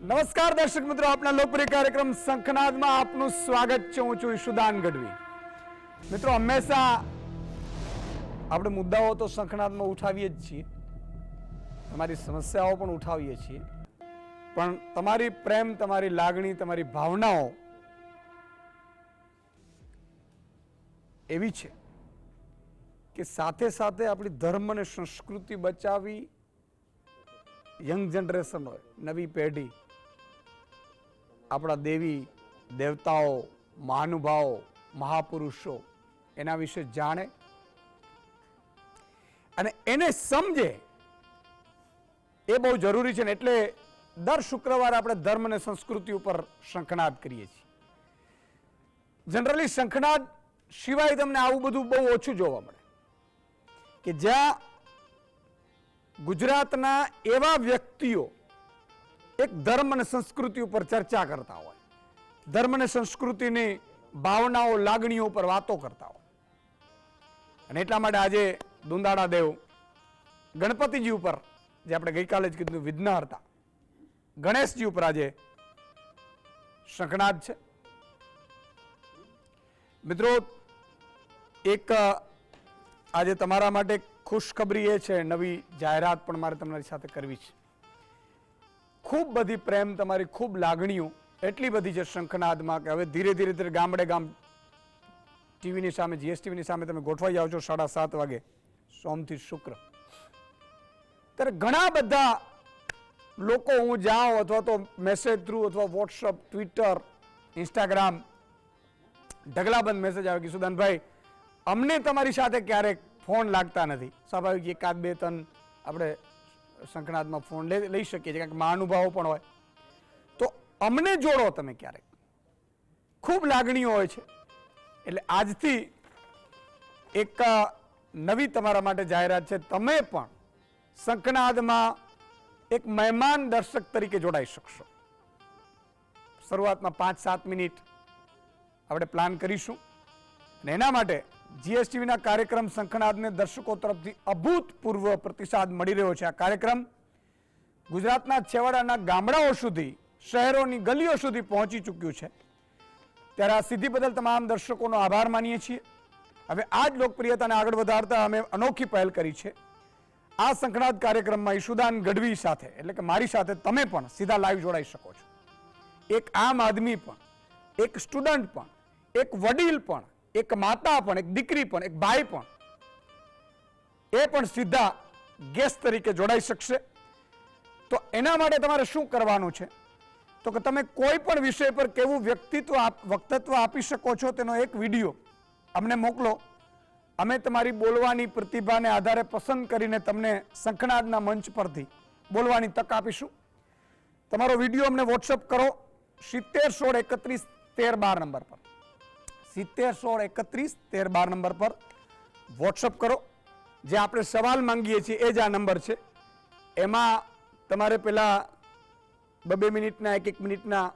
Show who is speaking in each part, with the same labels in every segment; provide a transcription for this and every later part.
Speaker 1: નમસ્કાર દર્શક મિત્રો, આપના લોકપ્રિય કાર્યક્રમ શંખનાદમાં આપનું સ્વાગત છે. હું છું ઈશુદાન ગઢવી. મિત્રો, હંમેશા આપણે મુદ્દાઓ તો શંખનાદમાં ઉઠાવીએ જ છીએ, તમારી સમસ્યાઓ પણ ઉઠાવીએ છીએ, પણ તમારી પ્રેમ, તમારી લાગણી, તમારી ભાવનાઓ એવી છે કે સાથે સાથે આપણી ધર્મ અને સંસ્કૃતિ બચાવી, યંગ જનરેશન હોય, નવી પેઢી આપણા દેવી દેવતાઓ, મહાનુભાવો, મહાપુરુષો એના વિશે જાણે અને એને સમજે, એ બહુ જરૂરી છે ને. એટલે દર શુક્રવારે આપણે ધર્મ અને સંસ્કૃતિ ઉપર શંખનાદ કરીએ છીએ. જનરલી શંખનાદ સિવાય તમને આવું બધું બહુ ઓછું જોવા મળે કે જ્યાં ગુજરાતના એવા વ્યક્તિઓ એક ધર્મ અને સંસ્કૃતિ ઉપર ચર્ચા કરતા હોય, ધર્મ અને સંસ્કૃતિની ભાવનાઓ, લાગણીઓ ઉપર વાતો કરતા હોય. અને એટલા માટે આજે દુંદાળા દેવ ગણપતિજી ઉપર, જે આપણે ગઈકાલે જ કીધું વિઘ્નહર્તા ગણેશજી ઉપર આજે શંખનાદ છે. મિત્રો, એક આજે તમારા માટે ખુશખબરી એ છે, નવી જાહેરાત પણ મારે તમારી સાથે કરવી છે. ખૂબ બધી પ્રેમ, તમારી ખૂબ લાગણીઓ એટલી બધી છે શંખનાદમાં કે હવે ધીરે ધીરે ગામડે ગામ ટીવીની સામે, જીએસટીવીની સામે તમે ગોઠવાઈ જાઓ છો 7:30 વાગે સોમથી શુક્ર. ત્યારે ઘણા બધા લોકો હું જાઉં અથવા તો મેસેજ થ્રુ અથવા વોટ્સઅપ, ટ્વિટર, ઇન્સ્ટાગ્રામ ઢગલાબંધ મેસેજ આવે કે સુદાનભાઈ, અમને તમારી સાથે ક્યારેક ફોન લાગતા નથી. સ્વાભાવિક, એકાદ બે ત્રણ આપણે શંખનાદમાં ફોન લઈ શકીએ છીએ, કારણ કે મહાનુભાવો પણ હોય, તો અમને જોડો તમે ક્યારેક. ખૂબ લાગણીઓ હોય છે. એટલે આજથી એક નવી તમારા માટે જાહેરાત છે. તમે પણ શંખનાદમાં એક મહેમાન દર્શક તરીકે જોડાઈ શકશો. શરૂઆતમાં 5-7 મિનિટ આપણે પ્લાન કરીશું અને એના માટે જીએસટીવીના કાર્યક્રમ શંખનાદને દર્શકો તરફથી અભૂતપૂર્વ પ્રતિસાદ મળી રહ્યો છે. આ કાર્યક્રમ ગુજરાતના છેવાડાના ગામડાઓ સુધી, શહેરોની ગલીઓ સુધી પહોંચી ચૂક્યું છે. ત્યારે આ સિદ્ધિ બદલ તમામ દર્શકોનો આભાર માનીએ છીએ. હવે આ જ લોકપ્રિયતાને આગળ વધારતા અમે અનોખી પહેલ કરી છે. આ શંખનાદ કાર્યક્રમમાં ઈશુદાન ગઢવી સાથે, એટલે કે મારી સાથે તમે પણ સીધા લાઈવ જોડાઈ શકો છો. એક આમ આદમી પણ, એક સ્ટુડન્ટ પણ, એક વડીલ પણ, એક માતા પણ, એક દીકરી પણ, એક ભાઈ પણ, એ પણ સીધા ગેસ્ટ તરીકે જોડાઈ શકશે. તો એના માટે તમારે શું કરવાનું છે, તો કે તમે કોઈ પણ વિષય પર કેવું વક્તત્વ આપી શકો છો તેનો એક વિડીયો અમને મોકલો. અમે તમારી બોલવાની પ્રતિભાને આધારે પસંદ કરીને તમને શંખનાદના મંચ પરથી બોલવાની તક આપીશું. તમારો વિડીયો અમને વોટ્સઅપ કરો 7016311312 નંબર પર, 7016311312 નંબર પર વોટ્સઅપ કરો. જે આપણે સવાલ માંગીએ છીએ એ જ આ નંબર છે. એમાં તમારે પેલા 2-2 મિનિટના, 1-1 મિનિટના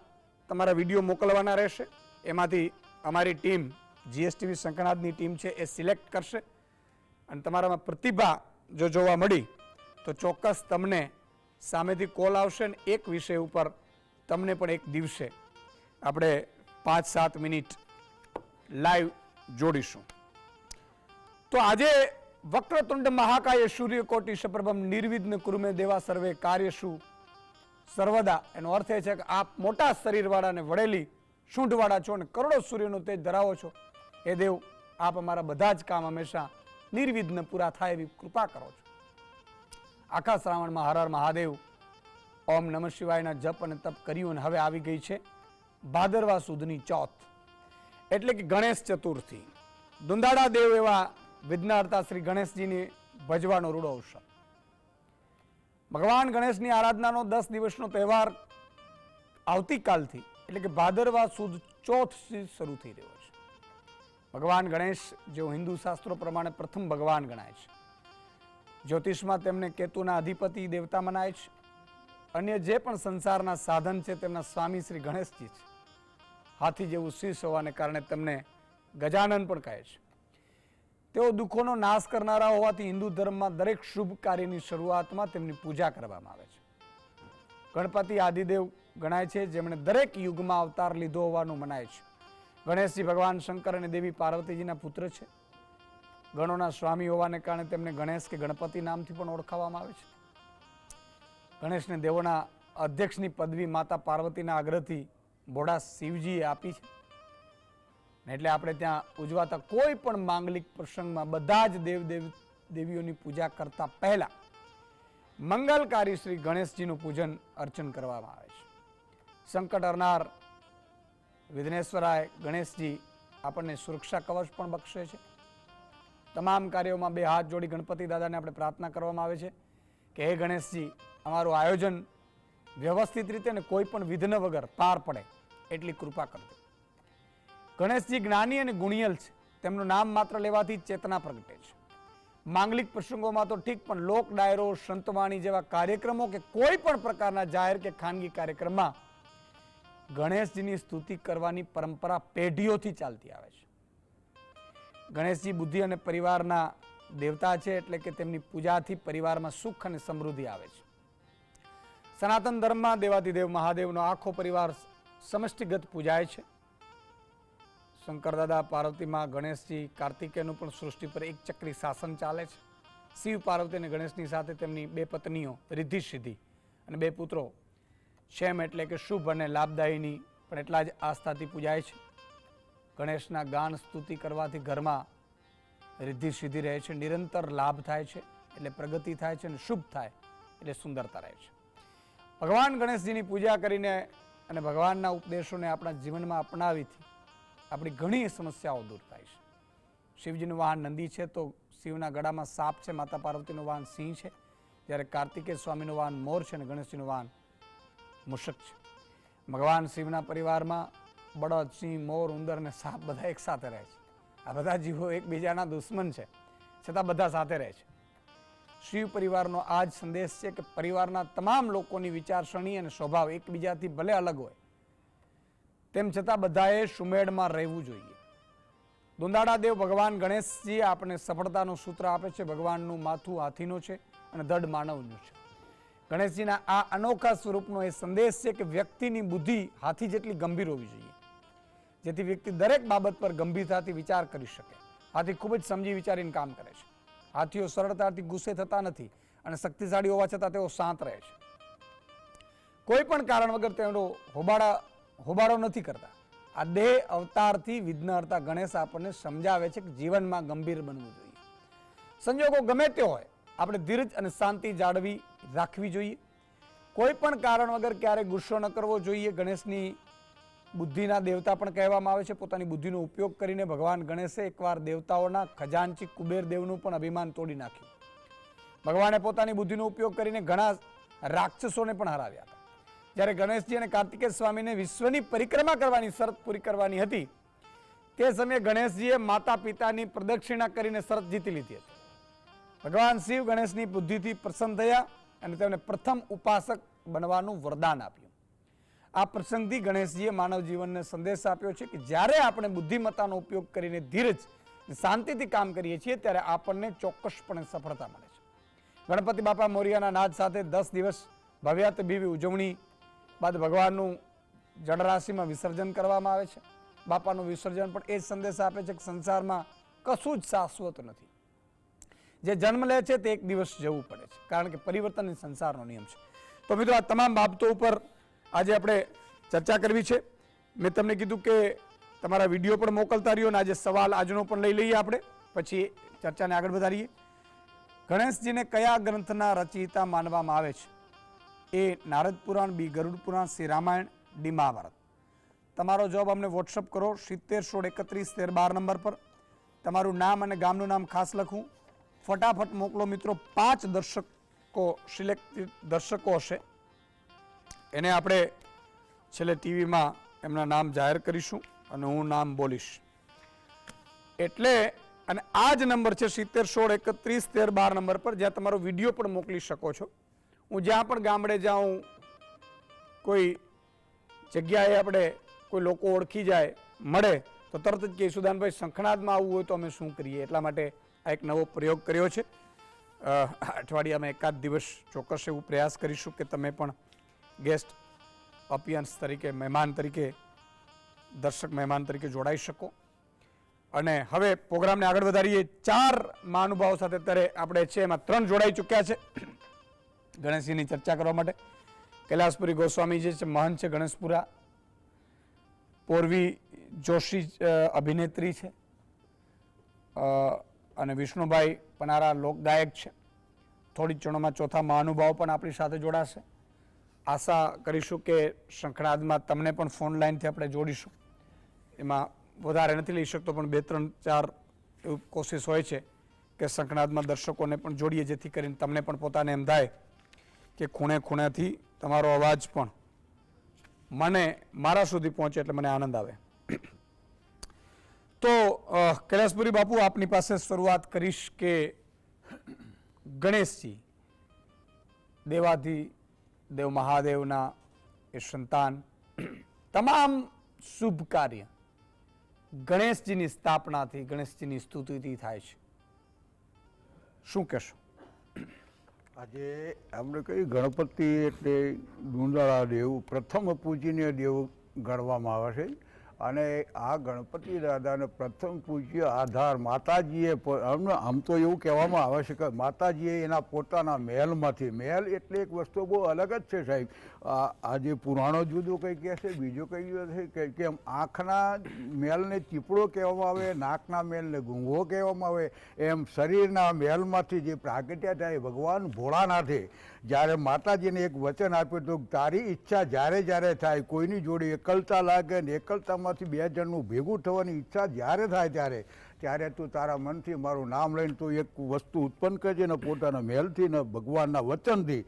Speaker 1: તમારા વિડીયો મોકલવાના રહેશે. એમાંથી અમારી ટીમ, જીએસટીવી શંખનાદની ટીમ છે, એ સિલેક્ટ કરશે અને તમારામાં પ્રતિભા જો જોવા મળી તો ચોક્કસ તમને સામેથી કોલ આવશે અને એક વિષય ઉપર તમને પણ એક દિવસે આપણે 5-7 મિનિટ લાઈવ જોડીશું. તો આજે વક્રતુંડ મહાકાય સૂર્યકોટિ સપ્રભમ નિર્વિઘ્ન કુરુ મે દેવા સર્વે કાર્યશુ સર્વદા. એનો અર્થ એ છે કે આપ મોટા શરીરવાળા અને વળેલી સૂંઢવાળા છો અને કરોડો સૂર્યનો તેજ ધરાવો છો. એ દેવ, આપ અમારા બધા જ કામ હંમેશા નિર્વિઘ્ન પૂરા થાય એવી કૃપા કરો છો. આખા શ્રાવણમાં હર હર મહાદેવ, ઓમ નમઃ શિવાયના જપ અને તપ કર્યું અને હવે આવી ગઈ છે ભાદરવા સુદની ચોથ, એટલે કે ગણેશ ચતુર્થી. દુંદાળા દેવ એવા વિઘ્નહર્તા શ્રી ગણેશજીને ભજવાનો રૂડો અવસર. ભગવાન ગણેશની આરાધનાનો 10 દિવસનો તહેવાર આવતીકાલથી, એટલે કે ભાદરવા સુદ ચોથથી શરૂ થઈ રહ્યો છે. ભગવાન ગણેશ, જેઓ હિન્દુ શાસ્ત્રો પ્રમાણે પ્રથમ ભગવાન ગણાય છે, જ્યોતિષમાં તેમને કેતુના અધિપતિ દેવતા મનાય છે. અન્ય જે પણ સંસારના સાધન છે તેમના સ્વામી શ્રી ગણેશજી છે. હાથી જેવું શીશ હોવાને કારણે તેમને ગજાનન પણ કહે છે. તેઓ દુઃખોનો નાશ કરનારા હોવાથી હિન્દુ ધર્મમાં દરેક શુભ કાર્યની શરૂઆતમાં તેમની પૂજા કરવામાં આવે છે. ગણપતિ આદિદેવ ગણાય છે, જેમણે દરેક યુગમાં અવતાર લીધો હોવાનું મનાય છે. ગણેશજી ભગવાન શંકર અને દેવી પાર્વતીજીના પુત્ર છે. ગણોના સ્વામી હોવાને કારણે તેમને ગણેશ કે ગણપતિ નામથી પણ ઓળખાવવામાં આવે છે. ગણેશને દેવોના અધ્યક્ષની પદવી માતા પાર્વતીના આગ્રહથી ભોળા શિવજીએ આપી છે. એટલે આપણે ત્યાં ઉજવાતા કોઈ પણ માંગલિક પ્રસંગમાં બધા જ દેવીઓની પૂજા કરતા પહેલા મંગલકારી શ્રી ગણેશજીનું પૂજન અર્ચન કરવામાં આવે છે. સંકટ હરનાર વિઘ્નેશ્વરાય ગણેશજી આપણને સુરક્ષા કવચ પણ બક્ષે છે. તમામ કાર્યોમાં બે હાથ જોડી ગણપતિ દાદાને આપણે પ્રાર્થના કરવામાં આવે છે કે હે ગણેશજી, અમારું આયોજન વ્યવસ્થિત રીતે ને કોઈ પણ વિઘ્ન વગર પાર પડે એટલી કૃપા કરજો. ગણેશજી જ્ઞાની અને ગુણિયલ છે. તેમનું નામ માત્ર લેવાથી ચેતના પ્રગટે છે. માંગલિક પ્રસંગોમાં તો ઠીક, પણ લોક ડાયરો, સંતવાણી જેવા કાર્યક્રમો કે કોઈ પણ પ્રકારના જાહેર કે ખાનગી કાર્યક્રમમાં ગણેશજીની સ્તુતિ કરવાની પરંપરા પેઢીઓથી ચાલતી આવે છે. ગણેશજી બુદ્ધિ અને પરિવારના દેવતા છે, એટલે કે તેમની પૂજાથી પરિવારમાં સુખ અને સમૃદ્ધિ આવે છે. સનાતન ધર્મમાં દેવાધિદેવ મહાદેવનો આખો પરિવાર સમષ્ટિગત પૂજાય છે. શંકર દાદા, પાર્વતીમાં, ગણેશજી, કાર્તિકેયનું પણ સૃષ્ટિ પર એક ચક્રી શાસન ચાલે છે. શિવ, પાર્વતી અને ગણેશની સાથે તેમની બે પત્નીઓ રિદ્ધિ સિદ્ધિ અને બે પુત્રો ક્ષેમ એટલે કે શુભ અને લાભદાયીની પણ એટલા જ આસ્થાથી પૂજાય છે. ગણેશના ગાન સ્તુતિ કરવાથી ઘરમાં રિદ્ધિ સિદ્ધિ રહે છે, નિરંતર લાભ થાય છે એટલે પ્રગતિ થાય છે, અને શુભ થાય એટલે સુંદરતા રહે છે. ભગવાન ગણેશજીની પૂજા કરીને અને ભગવાનના ઉપદેશોને આપણા જીવનમાં અપનાવીથી આપણી ઘણી સમસ્યાઓ દૂર થાય છે. શિવજીનું વાહન નંદી છે, તો શિવના ગળામાં સાપ છે. માતા પાર્વતીનું વાહન સિંહ છે, જ્યારે કાર્તિકેય સ્વામીનું વાહન મોર છે અને ગણેશજીનું વાહન મૂષક છે. ભગવાન શિવના પરિવારમાં બળદ, સિંહ, મોર, ઉંદર અને સાપ બધા એક સાથે રહે છે. આ બધા જીવો એકબીજાના દુશ્મન છે, છતાં બધા સાથે રહે છે. શિવ પરિવારનો આ જ સંદેશ છે કે પરિવારના તમામ લોકોની વિચારસરણી અને સ્વભાવ એકબીજાથી ભલે અલગ હોય, તેમ છતાં બધાએ સુમેળમાં રહેવું જોઈએ. દુંદાળા દેવ ભગવાન ગણેશજી આપણને સફળતાનું સૂત્ર આપે છે. ભગવાનનું માથું હાથીનું છે અને ધડ માનવનું છે. ગણેશજીના આ અનોખા સ્વરૂપનો એ સંદેશ છે કે વ્યક્તિની બુદ્ધિ હાથી જેટલી ગંભીર હોવી જોઈએ, જેથી વ્યક્તિ દરેક બાબત પર ગંભીરતાથી વિચાર કરી શકે. હાથી ખૂબ જ સમજી વિચારીને કામ કરે છે. હાથીઓ સરળતાથી ગુસ્સે થતા નથી અને શક્તિશાળી હોવા છતાં તેઓ શાંત રહે છે. કોઈ પણ કારણ વગર તેનો હોબાળો નથી કરતા. આ દેહ અવતારથી વિઘ્નહર્તા ગણેશ આપણને સમજાવે છે કે જીવનમાં ગંભીર બનવું જોઈએ. સંજોગો ગમે તે હોય, આપણે ધીરજ અને શાંતિ જાળવી રાખવી જોઈએ. કોઈ પણ કારણ વગર ક્યારે ગુસ્સો ન કરવો જોઈએ. ગણેશની બુદ્ધિના દેવતા પણ કહેવામાં આવે છે. પોતાની બુદ્ધિનો ઉપયોગ કરીને ભગવાન ગણેશે એકવાર દેવતાઓના ખજાનચી કુબેર દેવનું પણ અભિમાન તોડી નાખ્યું. ભગવાને પોતાની બુદ્ધિનો ઉપયોગ કરીને ઘણા રાક્ષસોને પણ હરાવ્યા હતા. જ્યારે ગણેશજી અને કાર્તિકેય સ્વામીને વિશ્વની પરિક્રમા કરવાની શરત પૂરી કરવાની હતી, તે સમયે ગણેશજીએ માતા પિતાની પ્રદક્ષિણા કરીને શરત જીતી લીધી હતી. ભગવાન શિવ ગણેશની બુદ્ધિથી પ્રસન્ન થયા અને તેમને પ્રથમ ઉપાસક બનવાનું વરદાન આપ્યું. આ પ્રસંગથી ગણેશજીએ માનવ જીવનને સંદેશ આપ્યો છે કે જ્યારે આપણે બુદ્ધિમત્તાનો ઉપયોગ કરીને ધીરજ શાંતિથી કામ કરીએ છીએ, ત્યારે આપણને ચોક્કસપણે સફળતા મળે છે. ગણપતિ બાપા મોરિયાના નાદ સાથે 10 દિવસ ભવ્યાતભેવી ઉજવણી બાદ ભગવાનનું જળરાશિમાં વિસર્જન કરવામાં આવે છે. બાપાનું વિસર્જન પણ એ જ સંદેશ આપે છે કે સંસારમાં કશું જ શાશ્વત નથી. જે જન્મ લે છે તે એક દિવસ જવું પડે છે, કારણ કે પરિવર્તન એ સંસારનો નિયમ છે. તો મિત્રો, આ તમામ બાબતો ઉપર આજે આપણે ચર્ચા કરવી છે. મેં તમને કીધું કે તમારા વિડીયો પણ મોકલતા રહ્યો, અને આજે સવાલ આજનો પણ લઈ લઈએ આપણે, પછી ચર્ચાને આગળ વધારીએ. ગણેશજીને કયા ગ્રંથના રચયિતા માનવામાં આવે છે? એ નારદ પુરાણ, બી ગરુડ પુરાણ, શ્રી રામાયણ, ડી મહાભારત. તમારો જવાબ અમને વોટ્સઅપ કરો 7016311312 નંબર પર. તમારું નામ અને ગામનું નામ ખાસ લખવું. ફટાફટ મોકલો મિત્રો. 5 દર્શકો સિલેક્ટેડ દર્શકો હશે, એને આપણે છેલ્લે ટીવીમાં એમના નામ જાહેર કરીશું અને હું નામ બોલીશ. એટલે અને આ જ નંબર છે 7016311312 નંબર પર, જ્યાં તમારો વિડીયો પણ મોકલી શકો છો. હું જ્યાં પણ ગામડે જાઉં, કોઈ જગ્યાએ આપણે કોઈ લોકો ઓળખી જાય, મળે, તો તરત જ કહે સુદાનભાઈ શંખનાદમાં આવવું હોય તો અમે શું કરીએ. એટલા માટે આ એક નવો પ્રયોગ કર્યો છે. અઠવાડિયામાં એકાદ દિવસ ચોક્કસ એવું પ્રયાસ કરીશું કે તમે પણ ગેસ્ટ અપિયન્સ તરીકે, મહેમાન તરીકે, દર્શક મહેમાન તરીકે જોડાઈ શકો. અને હવે પ્રોગ્રામને આગળ વધારીએ. 4 મહાનુભાવો સાથે અત્યારે આપણે છે, એમાં 3 જોડાઈ ચૂક્યા છે ગણેશજીની ચર્ચા કરવા માટે. કૈલાસપુરી ગોસ્વામી જે છે મહંત છે ગણેશપુરા, પોરવી જોશી અભિનેત્રી છે, અને વિષ્ણુભાઈ પનારા લોકગાયક છે. થોડી ક્ષણોમાં ચોથા મહાનુભાવ પણ આપણી સાથે જોડાશે. આશા કરીશું કે શંખનાદમાં તમને પણ ફોન લાઈનથી આપણે જોડીશું. એમાં વધારે નથી લઈ શકતો, પણ 2, 3, 4 એવું કોશિશ હોય છે કે શંખનાદમાં દર્શકોને પણ જોડીએ, જેથી કરીને તમને પણ પોતાને એમ થાય કે ખૂણે ખૂણેથી તમારો અવાજ પણ મને મારા સુધી પહોંચે, એટલે મને આનંદ આવે. તો કૈલાસપુરી બાપુ, આપની પાસે શરૂઆત કરીશ કે ગણેશજી દેવ મહાદેવના એ સંતાન, તમામ શુભ કાર્ય ગણેશજીની સ્થાપનાથી, ગણેશજીની સ્તુતિથી થાય છે. શું કહેશો?
Speaker 2: આજે આપણે કહ્યું ગણપતિ એટલે દુંદાળા દેવ, પ્રથમ પૂજનીય દેવ ગણવામાં આવે છે. અને આ ગણપતિ દાદાને પ્રથમ પૂજ્ય આધાર માતાજીએ, આમ તો એવું કહેવામાં આવે છે કે માતાજીએ એના પોતાના મહેલમાંથી, મહેલ એટલે એક વસ્તુ બહુ અલગ જ છે સાહેબ. આજે પુરાણો જુદું કંઈ કહે છે, બીજું કંઈ છે કે આંખના મહેલને ચીપડો કહેવામાં આવે, નાકના મહેલને ગુંગો કહેવામાં આવે, એમ શરીરના મહેલમાંથી જે પ્રાગટ્ય થાય ભગવાન ભોળાનાથે જ્યારે માતાજીને એક વચન આપ્યું હતું, તારી ઈચ્છા જ્યારે જ્યારે થાય, કોઈની જોડે એકલતા લાગે ને એકલતામાંથી 2 જણનું ભેગું થવાની ઈચ્છા જ્યારે થાય ત્યારે તું તારા મનથી મારું નામ લઈને તું એક વસ્તુ ઉત્પન્ન કરજે ને પોતાના મહેલથી ને ભગવાનના વચનથી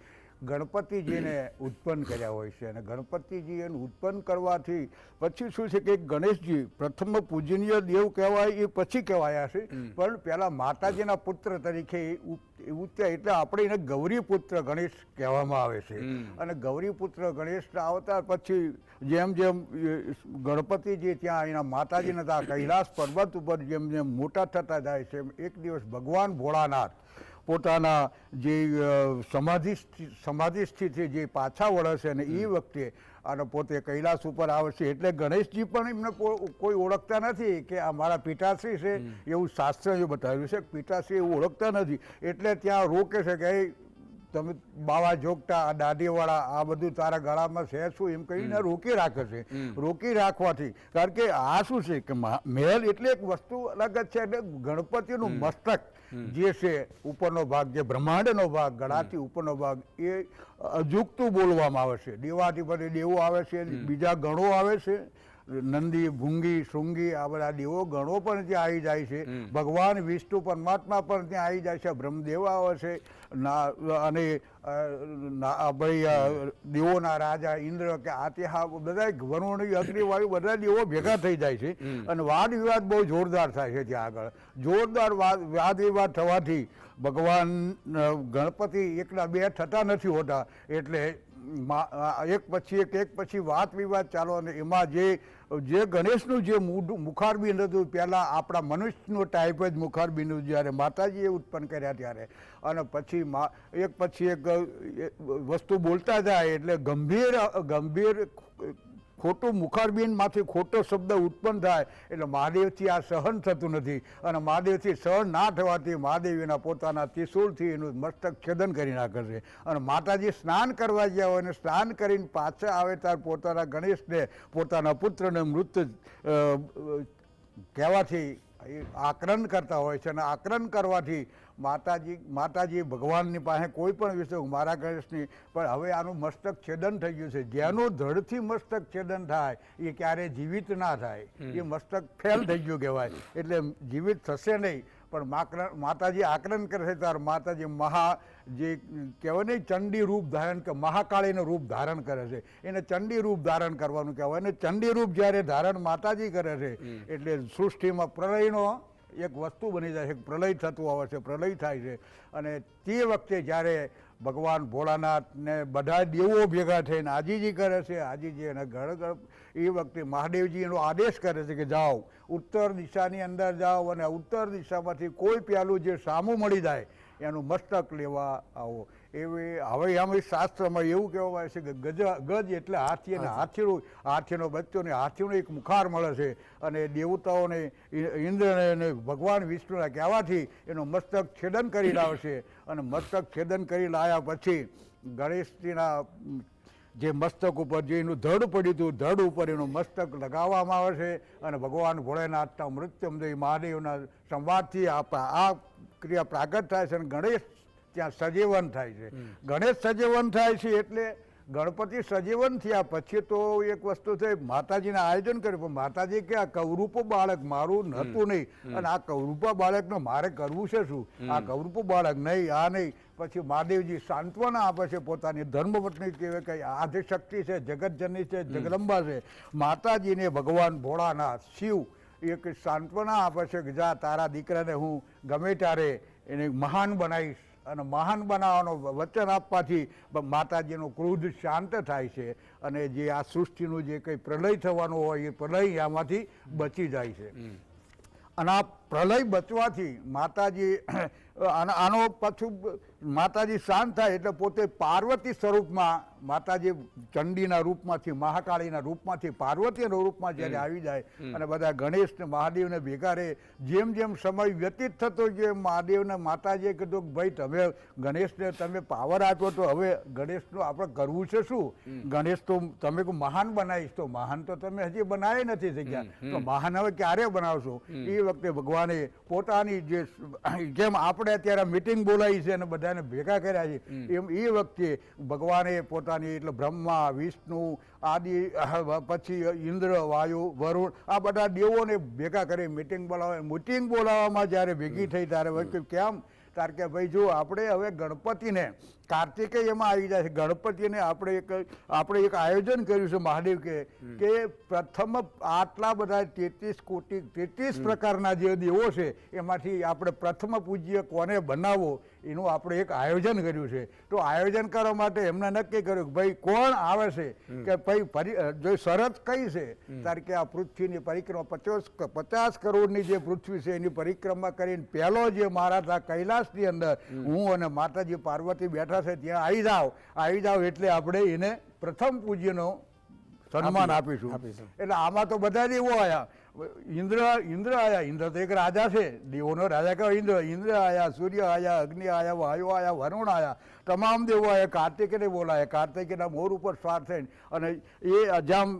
Speaker 2: ગણપતિજીને ઉત્પન્ન કર્યા હોય છે. અને ગણપતિજી એને ઉત્પન્ન કરવાથી પછી શું છે કે ગણેશજી પ્રથમ પૂજનીય દેવ કહેવાય, એ પછી કહેવાયા છે, પણ પહેલાં માતાજીના પુત્ર તરીકે ઉત્યા, એટલે આપણે એને ગૌરીપુત્ર ગણેશ કહેવામાં આવે છે. અને ગૌરીપુત્ર ગણેશના અવતાર પછી જેમ જેમ ગણપતિજી ત્યાં એના માતાજીના ત્યાં કૈલાસ પર્વત ઉપર જેમ જેમ મોટા થતા જાય છે, એક દિવસ ભગવાન ભોળાનાથ પોતાના જે સમાધિ સ્થિતિ જે પાછા વળે છે, અને એ વખતે અને પોતે કૈલાસ ઉપર આવે છે. એટલે ગણેશજી પણ એમને કોઈ ઓળખતા નથી કે આ મારા પિતાશ્રી છે, એવું શાસ્ત્ર એ બતાવ્યું છે. પિતાશ્રી એવું ઓળખતા નથી, એટલે ત્યાં રોકે છે કે તમે બાવા જોગટા, આ દાદીવાળા, આ બધું તારા ગળામાં છે શું, એમ કહીને રોકી રાખે છે. રોકી રાખવાથી, કારણ કે આ શું છે કે મહેલ એટલે એક વસ્તુ અલગ જ છે. એટલે ગણપતિનું મસ્તક જે છે, ઉપરનો ભાગ, જે બ્રહ્માંડનો ભાગ, ગળાથી ઉપરનો ભાગ, એ અજુકતું બોલવામાં આવે છે. દેવાધિપતિ દેવો આવે છે, બીજા ગણો આવે છે, નંદી, ભૂંગી, શૃંગી, આ બધા દેવો ગણો પણ ત્યાં આવી જાય છે. ભગવાન વિષ્ણુ પરમાત્મા પણ ત્યાં આવી જાય છે. બ્રહ્મદેવ આવે છે, અને ભાઈ દેવોના રાજા ઇન્દ્ર કે આ બધા વરુણ, અગ્નિવાયુ બધા દેવો ભેગા થઈ જાય છે. અને વાદ વિવાદ બહુ જોરદાર થાય છે ત્યાં આગળ. જોરદાર વાદ વિવાદ થવાથી ભગવાન ગણપતિ એકલા 2 થતા નથી હોતા, એટલે એક પછી વાત વિવાદ ચાલો. અને એમાં જે ગણેશનું જે મુખારબિંદ હતું, પહેલાં આપણા મનુષ્યનો ટાઈપ જ મુખારબિંદ જ્યારે માતાજીએ ઉત્પન્ન કર્યા ત્યારે, અને પછી એક પછી એક વસ્તુ બોલતા જાય એટલે ગંભીર ખોટું મુખારબિંદમાંથી ખોટો શબ્દ ઉત્પન્ન થાય, એટલે મહાદેવથી આ સહન થતું નથી. અને મહાદેવથી સહન ના થવાથી મહાદેવ એના પોતાના ત્રિશૂળથી એનું મસ્તક છેદન કરી નાખે છે. અને માતાજી સ્નાન કરવા ગયા હોય અને સ્નાન કરીને પાછા આવે ત્યારે પોતાના ગણેશને, પોતાના પુત્રને મૃત કહેવાથી આક્રમણ કરતા હોય છે. અને આક્રમણ કરવાથી માતાજી ભગવાનની પાસે કોઈ પણ વિષય, મારા ગણેશની, પણ હવે આનું મસ્તક છેદન થઈ ગયું છે. જેનું ધડથી મસ્તક છેદન થાય એ ક્યારેય જીવિત ના થાય, એ મસ્તક ફેલ થઈ ગયું કહેવાય. એટલે જીવિત થશે નહીં. પણ માતાજી આક્રમણ કરે છે ત્યારે માતાજી જે કહેવાય ને ચંડી રૂપ ધારણ, કે મહાકાળીનું રૂપ ધારણ કરે છે, એને ચંડી રૂપ ધારણ કરવાનું કહેવાય. અને ચંડી રૂપ જ્યારે ધારણ માતાજી કરે છે, એટલે સૃષ્ટિમાં પ્રલયનો એક વસ્તુ બની જાય છે, પ્રલય થતું આવે છે, પ્રલય થાય છે. અને તે વખતે જ્યારે ભગવાન ભોળાનાથને બધા દેવો ભેગા થઈને આજીજી કરે છે, આજીજી અને એ વખતે મહાદેવજી એનો આદેશ કરે છે કે જાઓ, ઉત્તર દિશાની અંદર જાઓ, અને ઉત્તર દિશામાંથી કોઈ પહેલું જે સામું મળી જાય એનું મસ્તક લેવા આવો. એવી હવે આમ શાસ્ત્રમાં એવું કહેવામાં આવે છે કે ગજ એટલે હાથી અને હાથીનો બચ્ચો ને હાથીનો એક મુખાર મળે છે અને દેવતાઓને ઇન્દ્રને અને ભગવાન વિષ્ણુના કહેવાથી એનું મસ્તક છેદન કરી લાવશે અને મસ્તક છેદન કરી લાવ્યા પછી ગણેશજીના જે મસ્તક ઉપર જે એનું ધડ પડ્યું હતું ધડ ઉપર એનું મસ્તક લગાવવામાં આવે છે અને ભગવાન ભોળેનાથના મૃત્યુંજય મહાદેવના સંવાદથી આ ક્રિયા પ્રાગટ થાય છે અને ગણેશ ત્યાં સજીવન થાય છે. ગણેશ સજીવન થાય છે એટલે ગણપતિ સજીવન થયા પછી તો એક વસ્તુ છે માતાજીને આયોજન કર્યું પણ માતાજી કે આ કવરૂપ બાળક મારું નહોતું નહીં અને આ કવરૂપ બાળકનું મારે કરવું છે શું, આ કવરૂપ બાળક નહીં આ નહીં. પછી મહાદેવજી સાંત્વના આપે છે પોતાની ધર્મપત્ની કહેવાય કે આદિશક્તિ છે, જગતજનની છે, જગદંબા છે. માતાજીને ભગવાન ભોળાનાથ શિવ એક સાંત્વના આપે છે કે જા તારા દીકરાને હું ગમે ત્યારે એને મહાન બનાવીશ અને મહાન બનાવવાનો વચન આપવાથી માતાજીનો ક્રોધ શાંત થાય છે અને જે આ સૃષ્ટિનું જે કંઈ પ્રલય થવાનું હોય એ પ્રલય આમાંથી બચી જાય છે. અને આ પ્રલય બચવાથી માતાજી આનો પાછું માતાજી શાંત થાય એટલે પોતે પાર્વતી સ્વરૂપમાં માતાજી ચંડીના રૂપમાંથી મહાકાળીના રૂપમાંથી પાર્વતીના રૂપમાં જ્યારે આવી જાય અને બધા ગણેશને મહાદેવને ભેગા રહે. જેમ જેમ સમય વ્યતીત થતો જે મહાદેવને માતાજીએ કીધું કે ભાઈ તમે ગણેશને તમે પાવર આપ્યો તો હવે ગણેશનું આપણે કરવું છે શું, ગણેશ તો તમે મહાન બનાવીશ તો મહાન તો તમે હજી બનાવી નથી શક્યા તો મહાન હવે ક્યારે બનાવશો. એ વખતે ભગવાને પોતાની જેમ આપણે અત્યારે મિટિંગ બોલાવી છે અને બધાને ભેગા કર્યા છે એમ એ વખતે ભગવાને પોતાની એટલે બ્રહ્મા વિષ્ણુ આદિ પછી ઇન્દ્ર વાયુ વરુણ આ બધા દેવોને ભેગા કરી મિટિંગ બોલાવે. મિટિંગ બોલાવવામાં જ્યારે ભેગી થઈ ત્યારે કેમ કારણ કે ભાઈ જો આપણે હવે ગણપતિને કાર્તિકેય એમાં આવી જાય છે. ગણપતિને આપણે એક આયોજન કર્યું છે મહાદેવ કે પ્રથમ આટલા બધા 33 પ્રકારના જે દેવો છે એમાંથી આપણે પ્રથમ પૂજ્ય કોને બનાવવો એનું આપણે એક આયોજન કર્યું છે. તો આયોજન કરવા માટે એમને નક્કી કર્યું કે ભાઈ કોણ આવે છે કે ભાઈ જો શરત કઈ છે કારણ કે આ પૃથ્વીની પરિક્રમા 50 કરોડની જે પૃથ્વી છે એની પરિક્રમા કરીને પહેલો જે મહારાજ આ કૈલાસની અંદર હું અને માતાજી પાર્વતી બેઠા છે ત્યાં આવી જાવ એટલે આપણે એને પ્રથમ પૂજ્યનો સન્માન આપીશું. એટલે આમાં તો બધા દેવો આવ્યા. ઇન્દ્ર આયા. ઇન્દ્ર તો એક રાજા છે, દેવોનો રાજા કહેવાય. ઇન્દ્ર આયા, સૂર્ય આયા, અગ્નિ આયા, વાયુ આયા, વરુણ આયા, તમામ દેવો આયા. કાર્તિકેયને બોલાયા. કાર્તિકેયના મોર ઉપર સ્વાર થઈને અને એ જેમ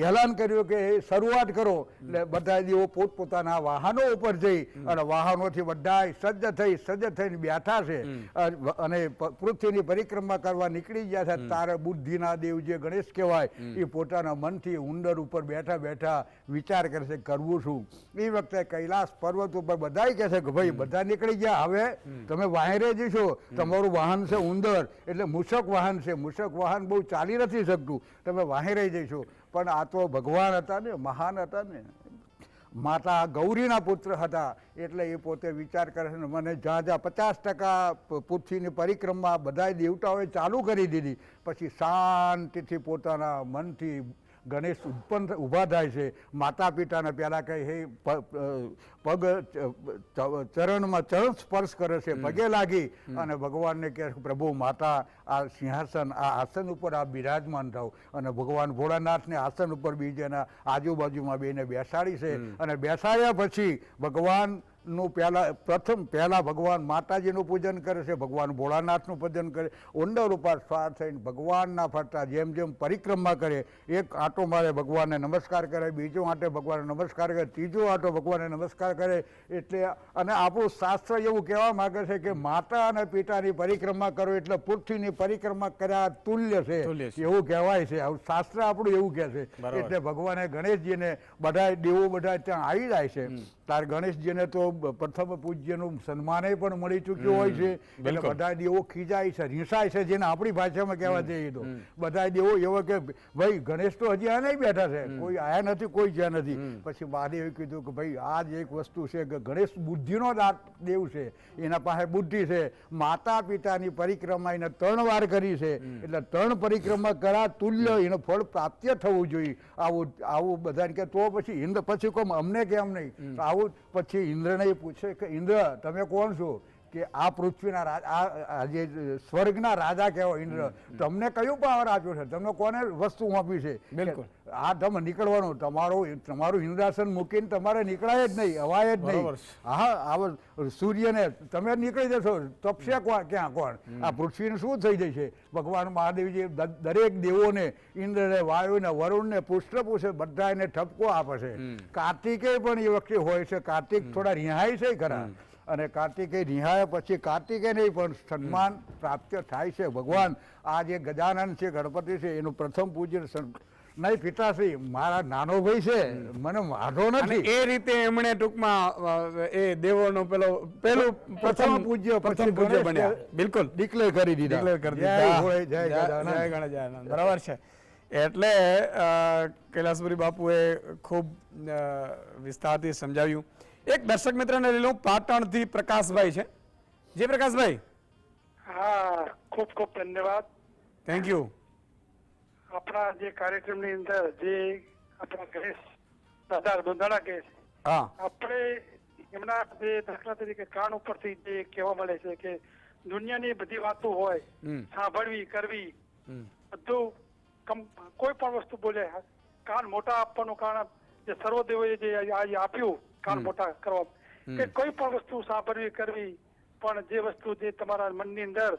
Speaker 2: એલાન કર્યું કે શરૂઆત કરો એટલે બધા દેવો પોતપોતાના વાહનો ઉપર જઈ અને વાહનોથી બધા સજ્જ થઈને બેઠા છે અને પૃથ્વીની પરિક્રમા કરવા નીકળી ગયા છે. તારે બુદ્ધિના દેવ જે ગણેશ કહેવાય એ પોતાના મનથી ઉંદર ઉપર બેઠા બેઠા વિચાર કરે છે કરવું શું. એ વખતે કૈલાસ પર્વત ઉપર બધા કહે છે કે ભાઈ બધા નીકળી ગયા હવે તમે વાહેરે જશો. તમારું વાહન છે ઉંદર એટલે મૂષક વાહન છે. મૂષક વાહન બહુ ચાલી નથી શકતું, તમે વાહેરે જશો. પણ આ તો ભગવાન હતા ને, મહાન હતા ને, માતા ગૌરીના પુત્ર હતા એટલે એ પોતે વિચાર કરે છે ને મને જ્યાં 50% પૃથ્વીની પરિક્રમા બધા દેવતાઓએ ચાલુ કરી દીધી પછી શાંતિથી પોતાના મનથી ગણેશ ઊભા થાય છે. માતા પિતાને પહેલાં કહે હે પગ ચરણમાં ચરણ સ્પર્શ કરે છે, પગે લાગી અને ભગવાનને કહે પ્રભુ માતા આ સિંહાસન આ આસન ઉપર આ બિરાજમાન થાવ અને ભગવાન ભોળાનાથને આસન ઉપર બીજાના આજુબાજુમાં બેને બેસાડી છે અને બેસાડ્યા પછી ભગવાન નું પહેલા ભગવાન માતાજીનું પૂજન કરે છે, ભગવાન ભોળાનાથનું પૂજન કરે. ઉંદર ઉપર સ્વાર થઈને ભગવાનના ફરતા જેમ જેમ પરિક્રમા કરે એક આંટો મારે ભગવાનને નમસ્કાર કરે, બીજો આંટો ભગવાનને નમસ્કાર કરે, ત્રીજો આંટો ભગવાનને નમસ્કાર કરે. એટલે અને આપણું શાસ્ત્ર એવું કહેવા માંગે છે કે માતા અને પિતાની પરિક્રમા કરો એટલે પૃથ્વીની પરિક્રમા કર્યા તુલ્ય છે એવું કહેવાય છે. શાસ્ત્ર આપણું એવું કહે છે. એટલે ભગવાને ગણેશજીને બધા દેવો બધા ત્યાં આવી જાય છે. તાર ગણેશજીને તો પ્રથમ પૂજ્યનું સન્માન પણ મળી ચૂક્યું હોય છે એટલે બધા દેવો ખીજાય છે, રીસાય છે, જેને આપણી ભાષામાં કહેવા જઈએ તો બધા દેવો એવો કે ભાઈ ગણેશ તો હજી આ નહીં બેઠા છે, કોઈ આયા નથી, કોઈ જ્યાં નથી. પછી મહાદેવે કીધું કે ભાઈ આ જ એક વસ્તુ છે કે ગણેશ બુદ્ધિનો દેવ છે, એના પાસે બુદ્ધિ છે. માતા પિતાની પરિક્રમા એને 3 વાર કરી છે એટલે 3 પરિક્રમા કરા તુલ્ય એનું ફળ પ્રાપ્ય થવું જોઈએ. આવું બધાને કે તો પછી ઇન્દ્ર પછી કોમ અમને કેમ નહીં આવું. પછી ઇન્દ્રને પૂછે કે ઇન્દ્ર તમે કોણ છો કે આ પૃથ્વીના આ જે સ્વર્ગના રાજા કહેવાય ઇન્દ્ર, તમને કયું પાવર આપ્યો છે, તમને કોને વસ્તુ આપી છે?
Speaker 1: બિલકુલ.
Speaker 2: આ તમે નીકળવાનું, તમારું ઇન્દ્રાસન મૂકીને તમારે નીકળાય જ નહીં, અવાય જ નહીં. હા, સૂર્યને તમે નીકળી જશો, તપશે ક્યાં કોણ? આ પૃથ્વીને શું થઈ જશે? ભગવાન મહાદેવજી દરેક દેવોને, ઇન્દ્રને, વાયુને, વરુણને, પુષ્પપુષે બધાને ઠપકો આપે છે. કાર્તિકેય પણ એ વખતે હોય છે. કાર્તિક થોડા રિહાય છે ખરા, અને કાર્તિકેય રિહાય પછી કાર્તિકેય નહીં પણ સન્માન પ્રાપ્ત થાય છે. ભગવાન આ જે ગજાનન છે, ગણપતિ છે, એનું પ્રથમ પૂજ્ય નહીં પિતાશ્રી મારા નાનો ભાઈ છે, મને વાંધો નથી.
Speaker 1: એ રીતે એમણે ટૂંકમાં એ દેવોનો પેલું પ્રથમ પૂજ્ય બન્યા. બિલકુલ
Speaker 2: ડિક્લેર કરી દીધા.
Speaker 1: જય ગણેશ. બરાબર છે. એટલે કૈલાસપુરી બાપુએ ખૂબ વિસ્તારથી સમજાવ્યું. એક દર્શક મિત્રને લઈ લઉં, પાટણથી પ્રકાશભાઈ છે. જે પ્રકાશભાઈ.
Speaker 3: હા, ખૂબ ખૂબ ધન્યવાદ.
Speaker 1: Thank you.
Speaker 3: આપણા જે કાર્યક્રમની અંદર જે આપણા ગણેશ દાદા દોંધાણા કહે છે,
Speaker 1: હા,
Speaker 3: આપણે એમના જે દાખલા તરીકે કાન ઉપરથી જે કહેવા મળે છે કે દુનિયાની બધી વાતો હોય, સાંભળવી, કરવી, બધું કોઈ પણ વસ્તુ બોલે, કાન મોટા આપવાનું કારણ જે સર્વદેવોએ જે આજે આપ્યું કાન મોટા કરવા, કે કોઈ પણ વસ્તુ સાંભળવી, કરવી, પણ જે વસ્તુ જે તમારા મનની અંદર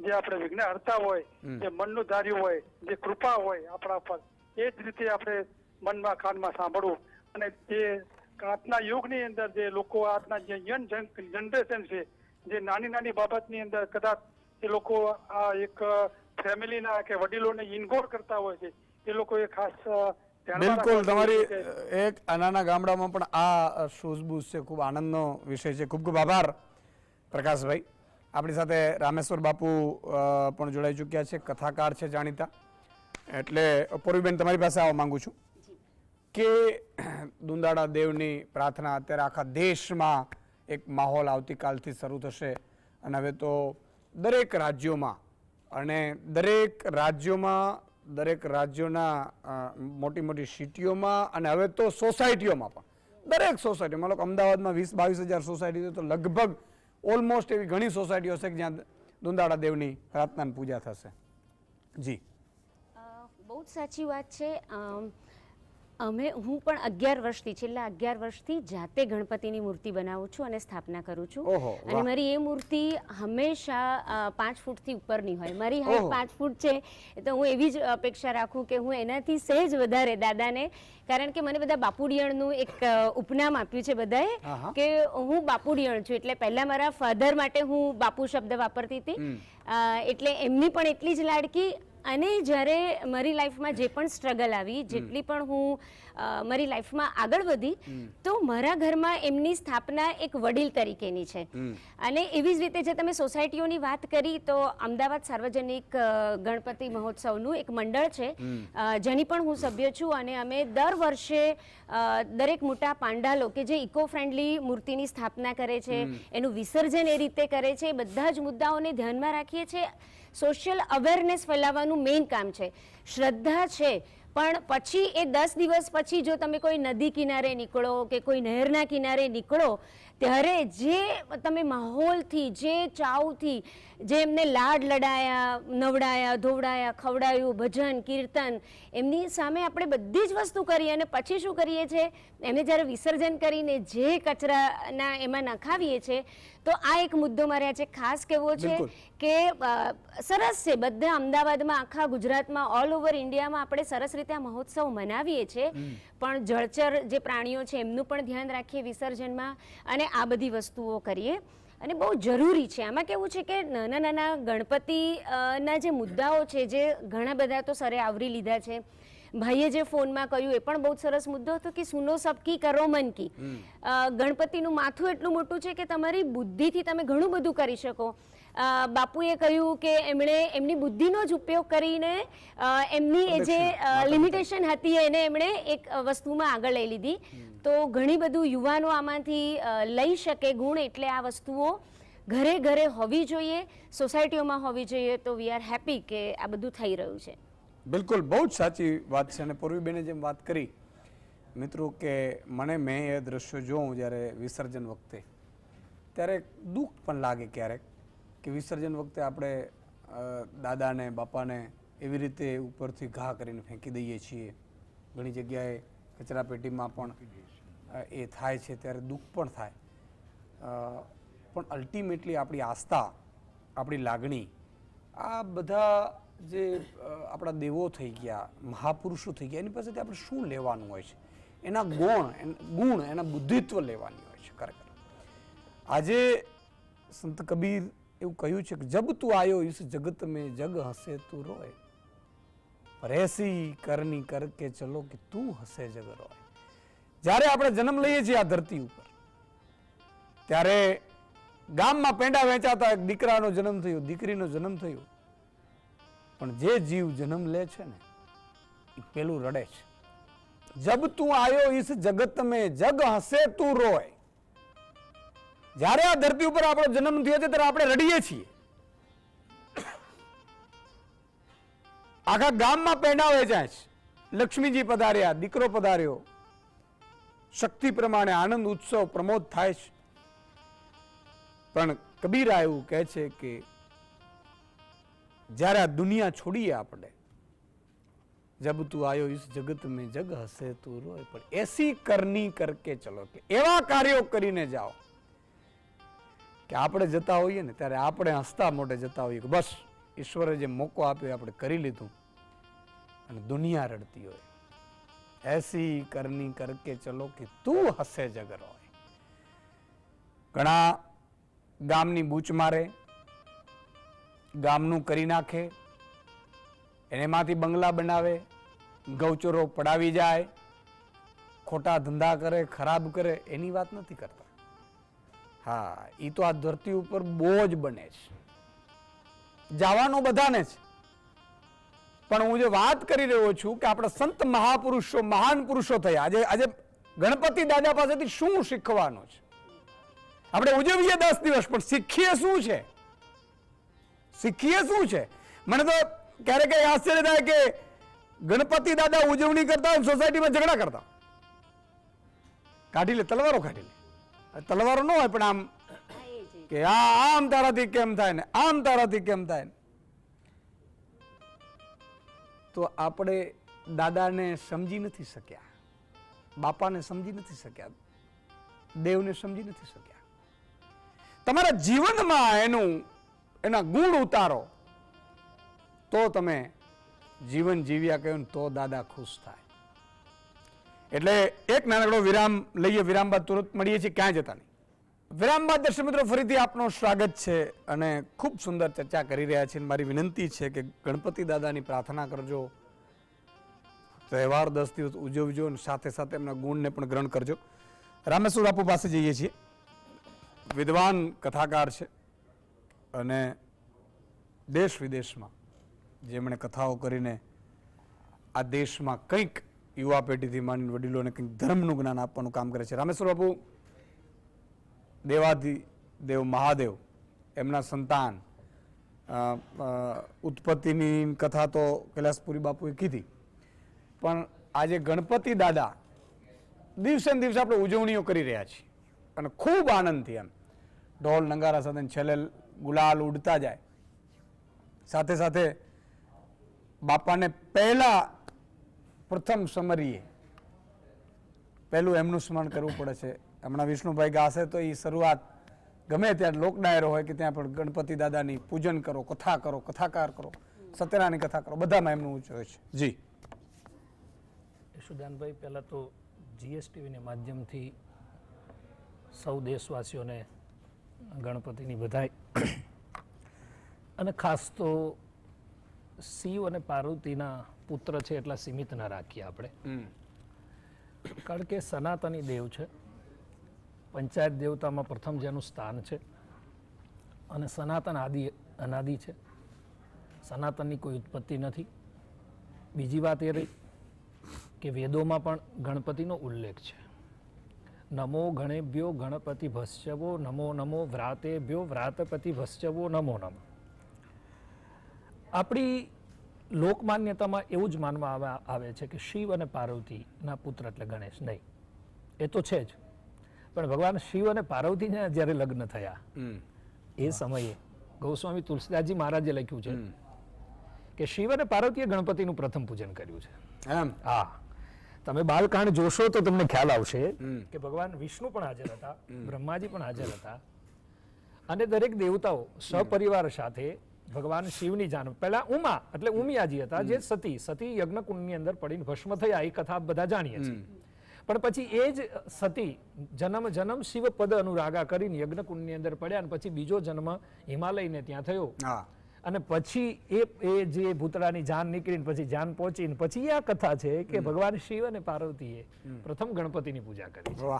Speaker 3: જે આપણે વિઘ્ન હરતા હોય, જે મનનું ધાર્યું હોય, જે કૃપા હોય આપણા પર, એ જ રીતે આપણે મનમાં કાનમાં સાંભળવું. અને જે આજના યુગની અંદર જે લોકો, આજના જે યંગ જનરેશન છે, જે નાની નાની બાબતની અંદર કદાચ એ લોકો આ એક ફેમિલીના કે વડીલોને ઇન્ગોર કરતા હોય છે, એ લોકો એ ખાસ
Speaker 1: બિલકુલ તમારી એક નાના ગામડામાં પણ આ સૂઝબૂઝ છે. ખૂબ આનંદનો વિષય છે. ખૂબ ખૂબ આભાર પ્રકાશભાઈ. આપણી સાથે રામેશ્વર બાપુ પણ જોડાઈ ચૂક્યા છે, કથાકાર છે જાણીતા. એટલે પૂર્વીબેન તમારી પાસે આવવા માંગુ છું કે દુંદાળા દેવની પ્રાર્થના અત્યારે આખા દેશમાં એક માહોલ આવતીકાલથી શરૂ થશે, અને હવે તો દરેક રાજ્યોમાં અને દરેક રાજ્યોના મોટી મોટી સિટીઓમાં અને હવે તો સોસાયટીઓમાં પણ, દરેક સોસાયટીમાં, અમદાવાદમાં 20-22 હજાર સોસાયટી, તો લગભગ ઓલમોસ્ટ એવી ઘણી સોસાયટીઓ છે કે જ્યાં દુંદાળા દેવની પ્રાર્થના પૂજા થશે. જી,
Speaker 4: બહુ જ સાચી વાત છે. હું પણ 11 વર્ષથી, છેલ્લા 11 વર્ષથી જાતે ગણપતિની મૂર્તિ બનાવું છું અને સ્થાપના કરું છું. અને મારી એ મૂર્તિ હંમેશા 5 ફૂટથી ઉપરની હોય. મારી હાઈટ 5 ફૂટ છે, તો હું એવી જ અપેક્ષા રાખું કે હું એનાથી સહેજ વધારે દાદાને, કારણ કે મને બધા બાપુડિયણનું એક ઉપનામ આપ્યું છે બધાએ, કે હું બાપુડિયણ છું. એટલે પહેલા મારા ફાધર માટે હું બાપુ શબ્દ વાપરતી હતી, એટલે એમની પણ એટલી જ લાડકી. અને જ્યારે મારી લાઈફમાં જે પણ સ્ટ્રગલ આવી, જેટલી પણ હું મારી લાઈફમાં આગળ વધી, તો મારા ઘરમાં એમની સ્થાપના એક વડીલ તરીકેની છે. અને એવી જ રીતે જે તમે સોસાયટીઓની વાત કરી, તો અમદાવાદ સાર્વજનિક ગણપતિ મહોત્સવનું એક મંડળ છે, જેની પણ હું સભ્ય છું. અને અમે દર વર્ષે દરેક મોટા પાંડાલો કે જે ઇકો ફ્રેન્ડલી મૂર્તિની સ્થાપના કરે છે, એનું વિસર્જન એ રીતે કરે છે, બધા જ મુદ્દાઓને ધ્યાનમાં રાખીએ છીએ. સોશિયલ અવેરનેસ ફેલાવવાનું મેઇન કામ છે. શ્રદ્ધા છે, પણ પછી એ 10 દિવસ પછી જો તમે કોઈ નદી કિનારે નીકળો કે કોઈ નહેરના કિનારે નીકળો, ત્યારે જે તમે માહોલથી, જે ચાવથી, જે એમને લાડ લડાયા, નવડાયા, ધોવડાયા, ખવડાયું, ભજન, કીર્તન, એમની સામે આપણે બધી જ વસ્તુ કરીએ, અને પછી શું કરીએ છીએ, એમને જ્યારે વિસર્જન કરીને જે કચરાના એમાં નખાવીએ છીએ. તો આ એક મુદ્દો મારે આજે ખાસ કહેવો છે કે સરસ છે, બધા અમદાવાદમાં, આખા ગુજરાતમાં, ઓલ ઓવર ઇન્ડિયામાં આપણે સરસ રીતે આ મહોત્સવ મનાવીએ છીએ, પણ જળચર જે પ્રાણીઓ છે એમનું પણ ધ્યાન રાખીએ વિસર્જનમાં, અને આ બધી વસ્તુઓ કરીએ. અને બહુ જરૂરી છે. આમાં કેવું છે કે નાના નાના ગણપતિના જે મુદ્દાઓ છે, જે ઘણા બધા તો સરે આવરી લીધા છે. ભાઈએ જે ફોનમાં કહ્યું એ પણ બહુ સરસ મુદ્દો હતો કે સુનો સબકી કરો મન કી. ગણપતિનું માથું એટલું મોટું છે કે તમારી બુદ્ધિથી તમે ઘણું બધું કરી શકો. બાપુએ કહ્યું કે એમણે એમની બુદ્ધિનો જ ઉપયોગ કરીને એમની જે લિમિટેશન હતી એને એમણે એક વસ્તુમાં આગળ લઈ લીધી. તો ઘણી બધું યુવાનો આમાંથી લઈ શકે ગુણ. એટલે આ વસ્તુઓ ઘરે ઘરે હોવી જોઈએ, સોસાયટીઓમાં હોવી જોઈએ. તો વી આર હેપી કે આ બધું થઈ રહ્યું છે.
Speaker 1: બિલકુલ, બહુ જ સાચી વાત છે. અને પૂર્વીબેને જેમ વાત કરી મિત્રો, કે મેં એ દ્રશ્યો જોઉં જ્યારે વિસર્જન વખતે, ત્યારે દુઃખ પણ લાગે ક્યારેક કે વિસર્જન વખતે આપણે દાદાને બાપાને એવી રીતે ઉપરથી ઘા કરીને ફેંકી દઈએ છીએ. ઘણી જગ્યાએ કચરાપેટીમાં પણ એ થાય છે ત્યારે દુઃખ પણ થાય. પણ અલ્ટિમેટલી આપણી આસ્થા, આપણી લાગણી, આ બધા જે આપણા દેવો થઈ ગયા, મહાપુરુષો થઈ ગયા, એની પાસેથી આપણે શું લેવાનું હોય છે? એના ગુણ, એના બુદ્ધિત્વ લેવાની હોય છે ખરેખર. આજે સંત કબીર એવું કહ્યું છે કે જબ તું આયો ઇસ જગત મેં જગ હસે તું રોય, પર એસી કરની કરકે ચલો કે તું હસે જગ રોય. જ્યારે આપણે જન્મ લઈએ છીએ આ ધરતી ઉપર, ત્યારે ગામમાં પેંડા વેચાતા, એક દીકરાનો જન્મ થયો, દીકરીનો જન્મ થયો, પણ જે જીવ જન્મ લે છે ને એ પેલું રડે છે. જબ તું આયો ઇસ જગત મેં જગ હસે તું રોય. જ્યારે આ ધરતી ઉપર આપણો જન્મ થયો છે ત્યારે આપણે રડીએ છીએ. આખા ગામમાં પેંડા વેચાય છે, લક્ષ્મીજી પધાર્યા, દીકરો પધાર્યો, શક્તિ પ્રમાણે આનંદ ઉત્સવ પ્રમોદ થાય છે. પણ કબીર એવું કહે છે કે જ્યારે આ દુનિયા છોડીએ આપણે, જબ તું આયો ઇસ જગત મેં જગ હસે તું રોય, પણ એસી કરની કરકે ચલો, કે એવા કાર્યો કરીને જાઓ કે આપણે જતા હોઈએ ને ત્યારે આપણે હસતા મોઢે જતા હોઈએ કે બસ ઈશ્વરે જે મોકો આપ્યો આપણે કરી લીધું, અને દુનિયા રડતી હોય. એસી કરની કરકે ચલો કે તું હસે જગ રોય. ઘણા ગામની બૂચ મારે, ગામનું કરી નાખે, એનેમાંથી બંગલા બનાવે, ગૌચરો પડાવી જાય, ખોટા ધંધા કરે, ખરાબ કરે, એની વાત નથી કરતા. હા, એ તો આ ધરતી ઉપર બોજ બને છે. જવાનું બધાને છે, પણ હું જે વાત કરી રહ્યો છું કે આપણા સંત મહાપુરુષો, મહાન પુરુષો થયા. આજે ગણપતિ દાદા પાસેથી શું શીખવાનું છે? આપણે ઉજવીએ 10 દિવસ, પણ શીખીએ શું છે? શીખીએ શું છે? મને તો ક્યારેક આશ્ચર્ય થાય કે ગણપતિ દાદા ઉજવણી કરતા સોસાયટીમાં ઝઘડા કરતા. કાઢી લે, તલવારો કાઢી લે. તલવારો ન હોય પણ આમ કે આમ તારાથી કેમ થાય ને આમ તારાથી કેમ થાય ને. તો આપણે દાદાને સમજી નથી શક્યા, બાપાને સમજી નથી શક્યા, દેવને સમજી નથી શક્યા. તમારા જીવનમાં એના ગુણ ઉતારો તો તમે જીવન જીવ્યા કહ્યું તો દાદા ખુશ થાય. એટલે એક નાનકડો વિરામ લઈએ, વિરામ બાદ તુરંત મળીએ છીએ, ક્યાં જતા નહીં. વિરામ બાદ દર્શક મિત્રો ફરીથી આપનું સ્વાગત છે અને ખૂબ સુંદર ચર્ચા કરી રહ્યા છીએ. મારી વિનંતી છે કે ગણપતિ દાદાની પ્રાર્થના કરજો, તહેવાર 10 દિવસ ઉજવજો અને સાથે સાથે એમના ગુણને પણ ગ્રહણ કરજો. રામેશ્વર બાપુ પાસે જઈએ છીએ. વિદ્વાન કથાકાર છે અને દેશ વિદેશમાં જેમણે કથાઓ કરીને આ દેશમાં કંઈક યુવા પેઢીથી માંડીને વડીલોને કંઈક ધર્મનું જ્ઞાન આપવાનું કામ કરે છે. રામેશ્વર બાપુ દેવ મહાદેવ, એમના સંતાન, ઉત્પત્તિની કથા તો કૈલાસપુરી બાપુએ કીધી, પણ આજે ગણપતિ દાદા દિવસે ને દિવસે આપણે ઉજવણીઓ કરી રહ્યા છીએ અને ખૂબ આનંદથી, એમ ઢોલ નગારા સાથે છેલ્લે ગુલાલ ઉડતા જાય. સાથે સાથે બાપાને પ્રથમ સમરીએ પહેલું એમનું સ્મરણ કરવું પડે છે. હમણાં વિષ્ણુભાઈ ગાશે તો એ શરૂઆત ગમે ત્યાં લોક ડાયરો હોય કે ત્યાં પણ ગણપતિ દાદાની પૂજન કરો, કથા કરો, કથાકાર કરો, સત્યનારાયણની કથા કરો, બધામાં એમનું ઊંચું હોય છે. જી
Speaker 5: યશુદાનભાઈ, પહેલાં તો જીએસટીવીના માધ્યમથી સૌ દેશવાસીઓને ગણપતિની વધાઈ, અને ખાસ તો શિવ અને પાર્વતીના પુત્ર છે એટલા સીમિત ન રાખીએ આપણે, કારણ કે સનાતની દેવ છે, પંચાયત દેવતામાં પ્રથમ જેનું સ્થાન છે, અને સનાતન અનાદિ છે. સનાતનની કોઈ ઉત્પત્તિ નથી. બીજી વાત એ રહી કે વેદોમાં પણ ગણપતિનો ઉલ્લેખ છે. નમો ગણેભ્યો ગણપતિ ભસ્યવો, નમો નમો વ્રાતેભ્યો વ્રાતપતિ ભસ્યવો, નમો નમો. આપણી લોકમાન્યતામાં એવું જ માનવામાં આવે છે કે શિવ અને પાર્વતીના પુત્ર એટલે ગણેશ નહીં. એ તો છે જ, પણ ભગવાન શિવ અને પાર્વતીના જ્યારે લગ્ન થયા એ સમયે ગૌસ્વામી તુલસીદાસજી મહારાજે લખ્યું છે કે શિવ અને પાર્વતીએ ગણપતિનું પ્રથમ પૂજન કર્યું છે.
Speaker 1: એમ
Speaker 5: હા, તમે બાલકાંડ જોશો તો તમને ખ્યાલ આવશે કે ભગવાન વિષ્ણુ પણ હાજર હતા, બ્રહ્માજી પણ હાજર હતા, અને દરેક દેવતાઓ સપરિવાર સાથે ભગવાન શિવની જાન, પહેલા ઉમા એટલે ઉમિયાજી હતા જે સતી યજ્ઞકુંડની અંદર પડીને ભસ્મ થયા, એ કથા બધા જાણીએ છીએ. પણ પછી એ જ સતી જન્મ શિવ પદ અનુરાગા કરીને યજ્ઞકુંડની અંદર પડ્યા, અને પછી બીજો જન્મ હિમાલયને ત્યાં થયો, અને પછી એ જે ભૂતળાની જાન નીકળીને પછી જાન પહોંચીને પછી આ કથા છે કે ભગવાન શિવ અને પાર્વતીએ પ્રથમ ગણપતિની પૂજા કરી છે.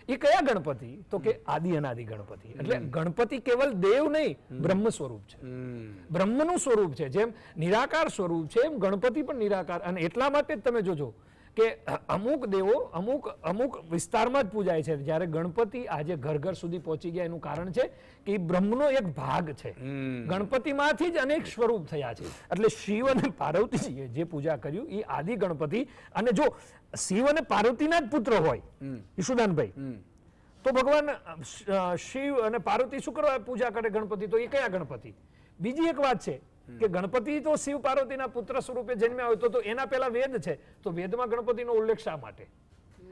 Speaker 5: એ કયા ગણપતિ? તો કે આદિ અનાદિ ગણપતિ. એટલે ગણપતિ કેવલ દેવ નહીં, બ્રહ્મ સ્વરૂપ છે, બ્રહ્મનું સ્વરૂપ છે. જેમ નિરાકાર સ્વરૂપ છે એમ ગણપતિ પણ નિરાકાર. અને એટલા માટે જ તમે જોજો કે અમુક દેવો અમુક વિસ્તારમાં જ પૂજાય છે, જ્યારે ગણપતિ આજે ઘર ઘર સુધી પહોંચી ગયા એનું કારણ છે કે બ્રહ્મનો એક ભાગ છે. ગણપતિમાંથી જ અનેક સ્વરૂપ થયા છે. એટલે શિવ અને પાર્વતીજીએ જે પૂજા કર્યું એ આદિ ગણપતિ. અને જો શિવ અને પાર્વતીના જ પુત્ર હોય ઈશુદાનભાઈ, તો ભગવાન શિવ અને પાર્વતી શું કરવા પૂજા કરે ગણપતિ? તો એ કયા ગણપતિ? બીજી એક વાત છે કે ગણપતિ તો શિવ પાર્વતીના પુત્ર સ્વરૂપે જન્મ્યા હોય તો એના પહેલા વેદ છે, તો વેદમાં ગણપતિનો ઉલ્લેખ શા માટે?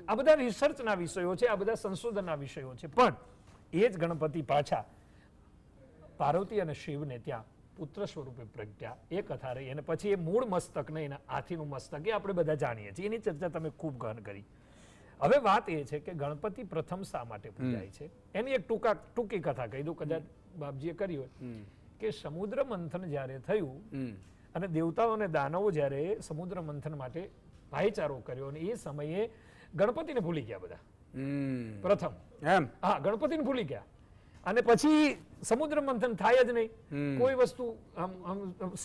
Speaker 5: આ બધા રિસર્ચના વિષયો છે, આ બધા સંશોધનના વિષયો છે. પણ એ જ ગણપતિ પાછા પાર્વતી અને શિવને ત્યાં પુત્ર સ્વરૂપે પ્રગટ્યા, એ કથા રહી. અને પછી એ મૂળ મસ્તક ને એના હાથીનું મસ્તક એ આપણે બધા જાણીએ છીએ, એની ચર્ચા તમે ખૂબ ગહન કરી. હવે વાત એ છે કે ગણપતિ પ્રથમ શા માટે પૂજાય છે એની એક ટૂંકી કથા કહી દઉં, કદાચ બાપજીએ કરી હોય. કે સમુદ્ર મંથન જ્યારે થયું અને દેવતાઓ અને દાનવો જ્યારે સમુદ્ર મંથન માટે ભાઈચારો કર્યો, અને એ સમયે ગણપતિને ભૂલી ગયા બધા. પ્રથમ હા, ગણપતિને ભૂલી ગયા, અને પછી સમુદ્ર મંથન થાય જ નહીં, કોઈ વસ્તુ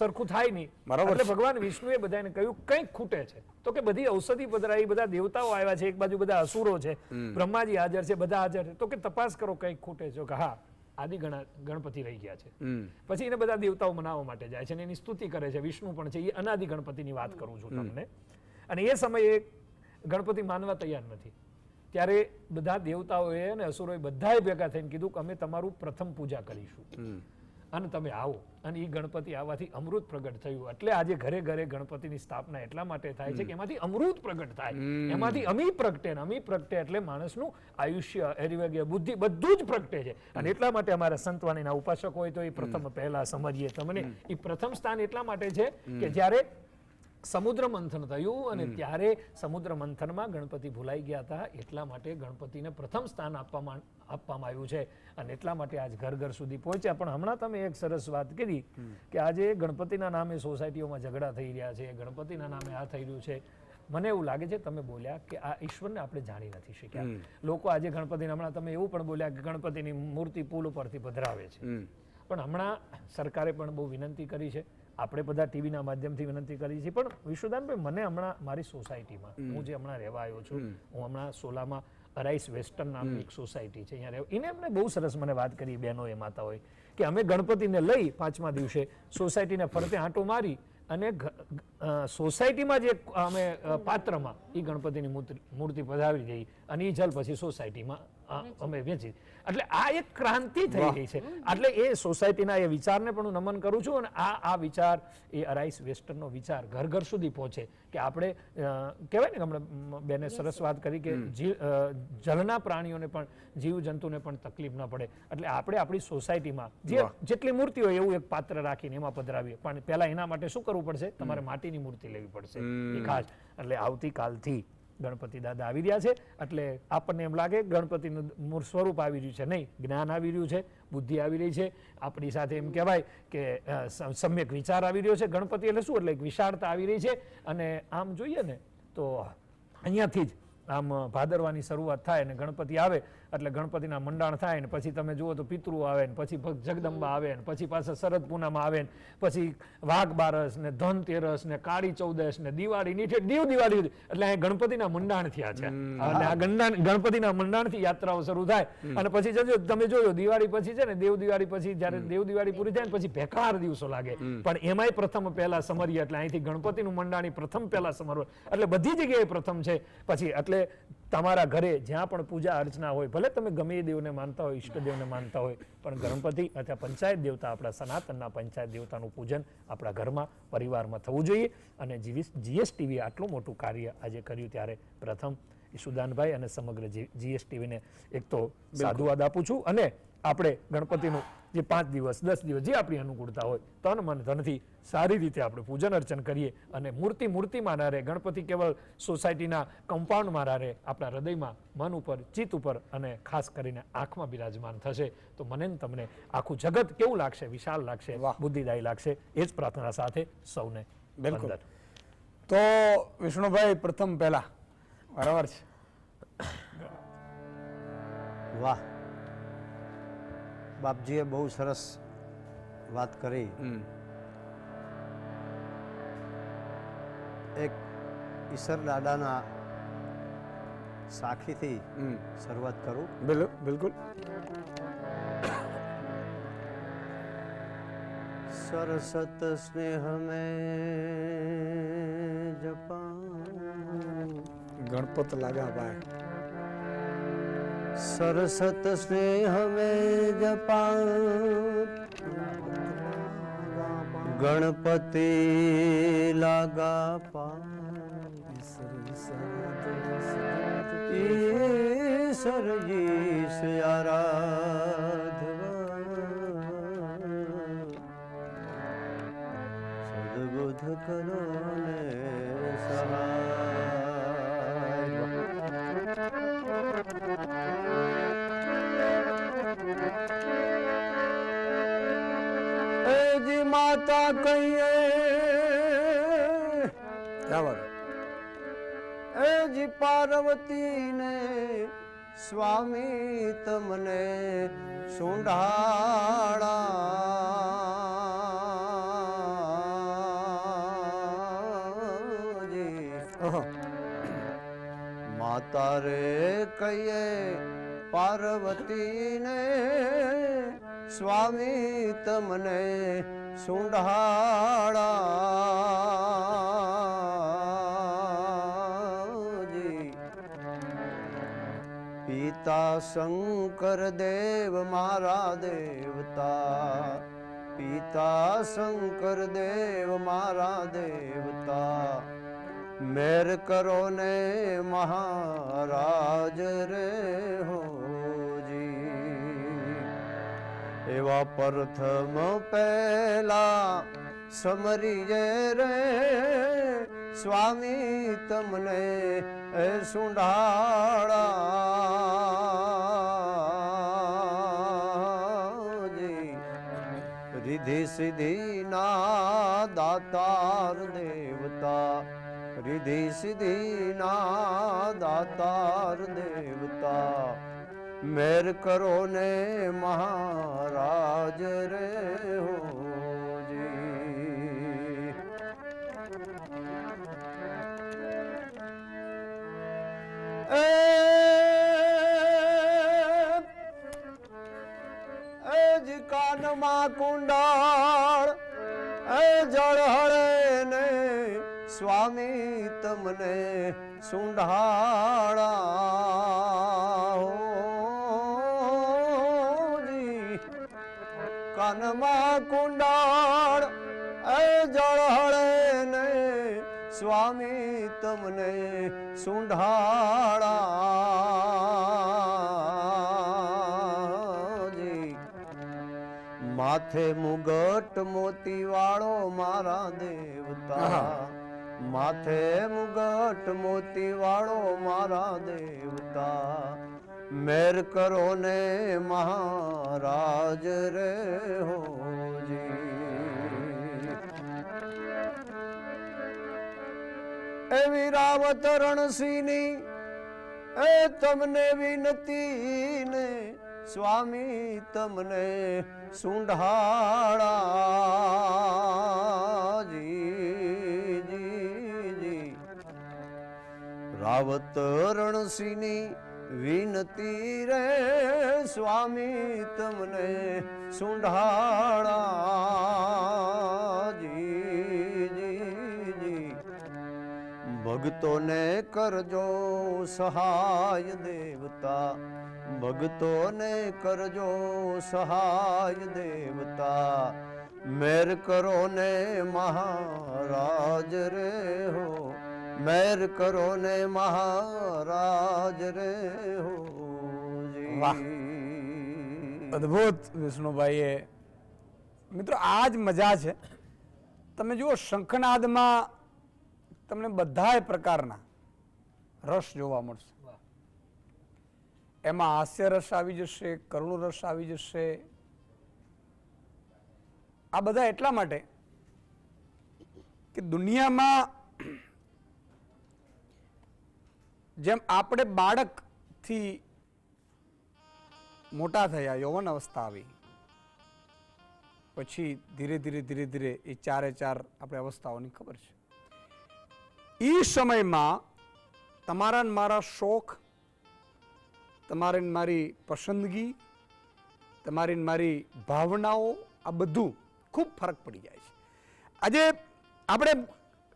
Speaker 5: સરખું થાય નહીં. એટલે ભગવાન વિષ્ણુએ બધાને કહ્યું કંઈક ખૂટે છે. તો કે બધી ઔષધિ પધરાઈ, બધા દેવતાઓ આવ્યા છે, એક બાજુ બધા અસુરો છે, બ્રહ્માજી હાજર છે, બધા હાજર છે, તો કે તપાસ કરો કંઈક ખૂટે છે. કે હા, આદિ ગણપતિ રહી ગયા છે. પછી એને બધા દેવતાઓ મનાવવા માટે જાય છે અને એની સ્તુતિ કરે છે. વિષ્ણુ પણ છે. એ અનાદિ ગણપતિની વાત કરું છું તમને. અને એ સમયે ગણપતિ માનવા તૈયાર નથી. ત્યારે બધા દેવતાઓએ અને અસુરોએ બધાએ ભેગા થઈને કીધું કે અમે તમારું પ્રથમ પૂજા કરીશું અને તમે આવો. અને એ ગણપતિ આવવાથી અમૃત પ્રગટ થયું. એટલે આજે ઘરે ઘરે ગણપતિની સ્થાપના એટલા માટે થાય છે કે એમાંથી અમૃત પ્રગટ થાય, એમાંથી અમી પ્રગટે. અમી પ્રગટે એટલે માણસનું આયુષ્ય, આરોગ્ય, બુદ્ધિ બધું જ પ્રગટે છે. અને એટલા માટે અમારા સંતવાણીના ઉપાસક હોય તો એ પ્રથમ પહેલા સમજીએ તમને. એ પ્રથમ સ્થાન એટલા માટે છે કે જ્યારે સમુદ્ર મંથન થયું અને ત્યારે સમુદ્ર મંથનમાં ગણપતિ ભૂલાઈ ગયા હતા, એટલા માટે ગણપતિને પ્રથમ સ્થાન આપવામાં આવ્યું છે. અને એટલા માટે આજ ઘર ઘર સુધી પહોંચ્યા. પણ હમણાં તમે એક સરસ વાત કરી કે આજે ગણપતિના નામે સોસાયટીઓમાં ઝઘડા થઈ રહ્યા છે, ગણપતિના નામે આ થઈ રહ્યું છે. મને એવું લાગે છે તમે બોલ્યા કે આ ઈશ્વરને આપણે જાણી નથી શક્યા. લોકો આજે ગણપતિને, હમણાં તમે એવું પણ બોલ્યા કે ગણપતિની મૂર્તિ પુલ ઉપરથી પધરાવે છે. પણ હમણાં સરકારે પણ બહુ વિનંતી કરી છે, આપણે બધા ટીવીના માધ્યમથી વિનંતી કરી છે. પણ વિશ્વદાનભાઈ, મને હમણાં મારી સોસાયટીમાં, હું જે હમણાં રહેવા આવ્યો છું, હું હમણાં સોલામાં અરાઈસ વેસ્ટર્ન નામની એક સોસાયટી છે, અહીંયા રહેવા. એને એમને બહુ સરસ મને વાત કરી બહેનોએ, માતાઓએ, કે અમે ગણપતિને લઈ 5મા દિવસે સોસાયટીને ફરતે આંટો મારી અને સોસાયટીમાં જે અમે પાત્રમાં એ ગણપતિની મૂર્તિ પધારી ગઈ અને એ જલ પછી સોસાયટીમાં અમે વેચી. એટલે આ એક ક્રાંતિ થઈ ગઈ છે. એટલે એ સોસાયટીના એ વિચારને પણ હું નમન કરું છું. અને આ વિચાર, એ અરાઈસ વેસ્ટર્નનો વિચાર ઘર ઘર સુધી પહોંચે કે આપણે કહેવાય ને, હમણાં બેને સરસ વાત કરી કે જલના પ્રાણીઓને પણ, જીવ જંતુને પણ તકલીફ ન પડે. એટલે આપણે આપણી સોસાયટીમાં જેટલી મૂર્તિ હોય એવું એક પાત્ર રાખીને એમાં પધરાવીએ. પણ પહેલા એના માટે શું કરવું પડશે? તમારે માટીની મૂર્તિ લેવી પડશે એ ખાસ. એટલે આવતીકાલથી ગણપતિ દાદા આવી રહ્યા છે. એટલે આપણને એમ લાગે ગણપતિનું મૂળ સ્વરૂપ આવી રહ્યું છે, નહીં, જ્ઞાન આવી રહ્યું છે, બુદ્ધિ આવી રહી છે, આપણી સાથે એમ કહેવાય કે સમ્યક વિચાર આવી રહ્યો છે. ગણપતિ એટલે શું? એટલે એક વિશાળતા આવી રહી છે. અને આમ જોઈએ ને તો અહીંયાથી જ આમ ભાદરવાની શરૂઆત થાય અને ગણપતિ આવે એટલે ગણપતિના મંડાણ થાય ને પછી તમે જુઓ તો પિતૃ આવે ને પછી જગદંબા આવે ને પછી પાછા શરદ પૂનમ આવે ને પછી વાઘ બારસ ને ધનતેરસ ને કાળી ચૌદશ ને દિવાળી ની દીવ દિવાળી, એટલે અહીં ગણપતિના મંડાણ થયા છે. અને આ ગણપતિના મંડાણથી યાત્રાઓ શરૂ થાય અને પછી જજો તમે જોયો દિવાળી પછી છે ને દેવ દિવાળી પછી જયારે દેવ દિવાળી પૂરી થાય ને પછી ભેકાર દિવસો લાગે, પણ એમાંય પ્રથમ પહેલા સમરીએ એટલે અહીંથી ગણપતિનું મંડાણી પ્રથમ પહેલા સમરવું, એટલે બધી જગ્યાએ પ્રથમ છે. પછી એટલે તમારા ઘરે જ્યાં પણ પૂજા અર્ચના હોય, ભલે તમે ગમે એ દેવને માનતા હોય, ઈષ્ટદેવને માનતા હોય, પણ ગણપતિ અથવા પંચાયત દેવતા, આપણા સનાતનના પંચાયત દેવતાનું પૂજન આપણા ઘરમાં પરિવારમાં થવું જોઈએ. અને જીએસટીવી આટલું મોટું કાર્ય આજે કર્યું ત્યારે પ્રથમ ઈશુદાનભાઈ અને સમગ્ર જીએસટીવીને એક તો સાધુવાદ આપું છું. અને આપણે ગણપતિનું જે 5 દિવસ 10 દિવસ જે આપણી અનુકૂળતા હોય તન મન ધનથી સારી રીતે આપણે પૂજન અર્ચન કરીએ અને મૂર્તિમાં ના રહે, ગણપતિ કેવળ સોસાયટીના કમ્પાઉન્ડમાં ના રહે, આપણા હૃદયમાં, મન ઉપર, ચિત્ત ઉપર અને ખાસ કરીને આંખમાં બિરાજમાન થશે તો મને ને તમને આખું જગત કેવું લાગશે? વિશાળ લાગશે, બુદ્ધિદાયી લાગશે. એ જ પ્રાર્થના સાથે સૌને
Speaker 1: બિલકુલ.
Speaker 5: વંદન.
Speaker 1: તો વિષ્ણુભાઈ પ્રથમ પહેલા બરાબર છે.
Speaker 6: વાહ, બાપજીએ બહુ સરસ વાત કરી. એક ઈશ્વર દાદાના સાખીથી શરૂઆત કરું.
Speaker 1: બિલકુલ.
Speaker 6: સરસત સ્નેહ મેં જપા
Speaker 1: ગણપત લાગા ભાઈ.
Speaker 6: सरसत स्नेह में जपा गणपति लागा पा ईश्वर जी से आराधवा सद्बुद्ध करो ने जी माता कहिए ए जी पार्वती ने स्वामी तमने सुंढाड़ा जी माता रे कहिए पार्वती ने स्वामी तमने सुंढाड़ा जी पिता शंकर देव मारा देवता पिता शंकर देव मारा देवता मेर करो ने महाराज रे हो एवा प्रथम पहला समरिये रे स्वामी तमने सुंढाड़ा जी रिधि सिद्धि ना दातार देवता रिधि सिद्धि ना दातार देवता मेर करो ने महाराज रे हो जी जी कानमा कुंडाल जड़ हड़े ने स्वामी तमने सुंढाड़ा कानमा कुंडाल जड़ हड़े ने स्वामी तमने सुंढाड़ा जी माथे मुगट मोती वाळो मारा देवता माथे मुगट मोती वाळो मारा देवता मेर करो ने महाराज रे हो जी एवी रावत रणसीनी એ તમને વિનતી ને સ્વામી તમને સુંઢાળા જી જી જી રાવત રણસિંહની વિનતી રે સ્વામી તમને સુંઢાળા જી જી જી ભક્તોને કરજો સહાય દેવતા ભક્તોને કરજો સહાય દેવતા મેર કરો ને મહારાજ રે હો મેર કરો ને મહારાજ રે હો
Speaker 1: વાહ. અદ્ભુત વિષ્ણુભાઈએ. મિત્રો આ જ મજા છે. તમે જુઓ શંખનાદમાં તમને બધાય પ્રકારના રસ જોવા મળશે. એમાં હાસ્ય રસ આવી જશે, કરુણ રસ આવી જશે. આ બધા એટલા માટે કે દુનિયામાં જેમ આપણે બાળકથી મોટા થયા, યૌવન અવસ્થા આવી, પછી ધીરે ધીરે ધીરે ધીરે એ ચારે ચાર આપણે અવસ્થાઓની ખબર છે. એ સમયમાં તમારા ને મારા શોખ, તમારી ને મારી પસંદગી, તમારી ને મારી ભાવનાઓ, આ બધું ખૂબ ફરક પડી જાય છે. આજે આપણે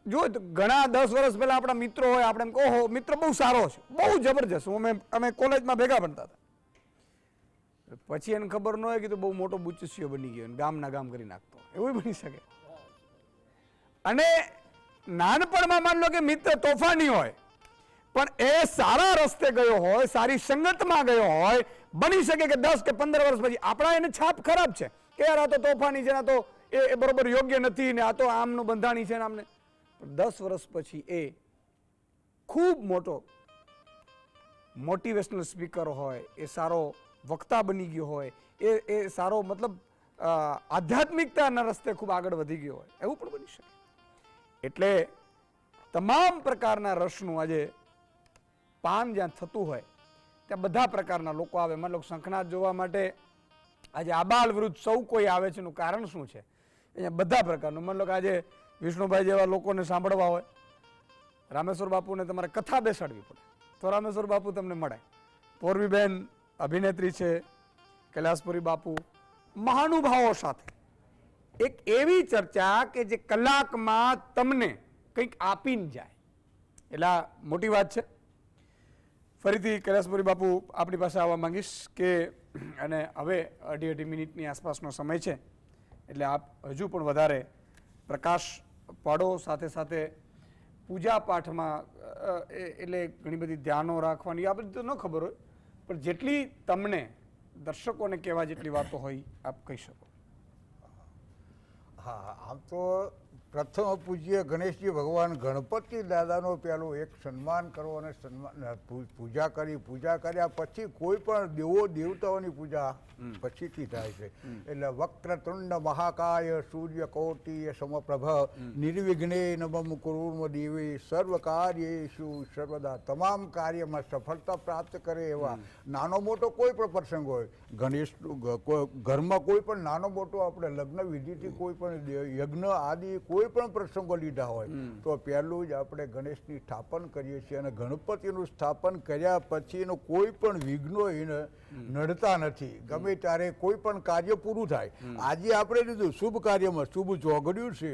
Speaker 1: જો ઘણા 10 વર્ષ પહેલા આપણા મિત્રો હોય, આપણે એમ કહો મિત્ર બહુ સારો છે, બહુ જબરજસ્ત, અમે કોલેજમાં ભેગા ભણતા હતા. પછી એને ખબર ન હોય કે તો બહુ મોટો બુચસ્યો બની ગયો, ગામના ગામ કરી નાખતો, એવું બની શકે. અને નાનપણમાં માન લો કે મિત્ર તોફાની હોય, પણ એ સારા રસ્તે ગયો હોય, સારી સંગતમાં ગયો હોય, બની શકે કે 10 કે 15 વર્ષ પછી આપણા એને છાપ ખરાબ છે કે યાર આ તો તોફાની છે, આ તો એ બરોબર યોગ્ય નથી ને આ તો આમનું બંધાણી છે ને આમને. 10 વર્ષ પછી એ ખૂબ મોટો મોટિવેશનલ સ્પીકર હોય, એ સારો વક્તા બની ગયો હોય, એ સારો મતલબ આધ્યાત્મિકતાના રસ્તે ખૂબ આગળ વધી ગયો હોય, એવું પણ બની શકે. એટલે તમામ પ્રકારના રસનું આજે પાન જ્યાં થતું હોય ત્યાં બધા પ્રકારના લોકો આવે. માન લો શંખનાદ જોવા માટે આજે આબાલ વૃદ્ધ સૌ કોઈ આવે છે. એનું કારણ શું છે? અહીંયા બધા પ્રકારનું. માન લો કે આજે વિષ્ણુભાઈ જેવા લોકોને સાંભળવા હોય, રામેશ્વર બાપુને તમારે કથા બેસાડવી પડે તો રામેશ્વર બાપુ તમને મળે. પોરવીબેન અભિનેત્રી છે, કૈલાસપુરી બાપુ, મહાનુભાવો સાથે એક એવી ચર્ચા કે જે કલાકમાં તમને કંઈક આપીને જાય. એટલે આ મોટી વાત છે. ફરીથી કૈલાસપુરી બાપુ આપણી પાસે આવવા માંગીશ કે અને હવે 2.5 મિનિટની આસપાસનો સમય છે, એટલે આપ હજુ પણ વધારે પ્રકાશ પાડો. સાથે સાથે પૂજા પાઠમાં એટલે ઘણી બધી ધ્યાનો રાખવાની આ બધી તો ન ખબર હોય, પણ જેટલી તમને દર્શકોને કહેવા જેટલી વાતો હોય આપ કહી શકો.
Speaker 2: હા, આમ તો પ્રથમ પૂજ્ય ગણેશજી ભગવાન ગણપતિ દાદાનો પહેલું એક સન્માન કરો અને પૂજા કર્યા પછી કોઈ પણ દેવો દેવતાઓની પૂજા પછીથી થાય છે. એટલે વક્રતુંડ મહાકાય સૂર્યકોટિ સમપ્રભ નિર્વિઘ્ને નમઃ કુર્મ દેવી સર્વ કાર્યેષુ સર્વદા. તમામ કાર્યમાં સફળતા પ્રાપ્ત કરે એવા નાનો મોટો કોઈ પણ પ્રસંગ હોય, ગણેશ ઘરમાં કોઈ પણ નાનો મોટો આપણે લગ્ન વિધિથી કોઈ પણ યજ્ઞ આદિ કોઈ પણ પ્રસંગો લીધા હોય તો પહેલું જ આપણે ગણેશની સ્થાપન કરીએ છીએ. અને ગણપતિનું સ્થાપન કર્યા પછી એનું કોઈ પણ વિઘ્નો એને નડતા નથી. ગમે ત્યારે કોઈ પણ કાર્ય પૂરું થાય. આજે આપણે લીધું શુભ કાર્યમાં શુભ ચોગડ્યું છે,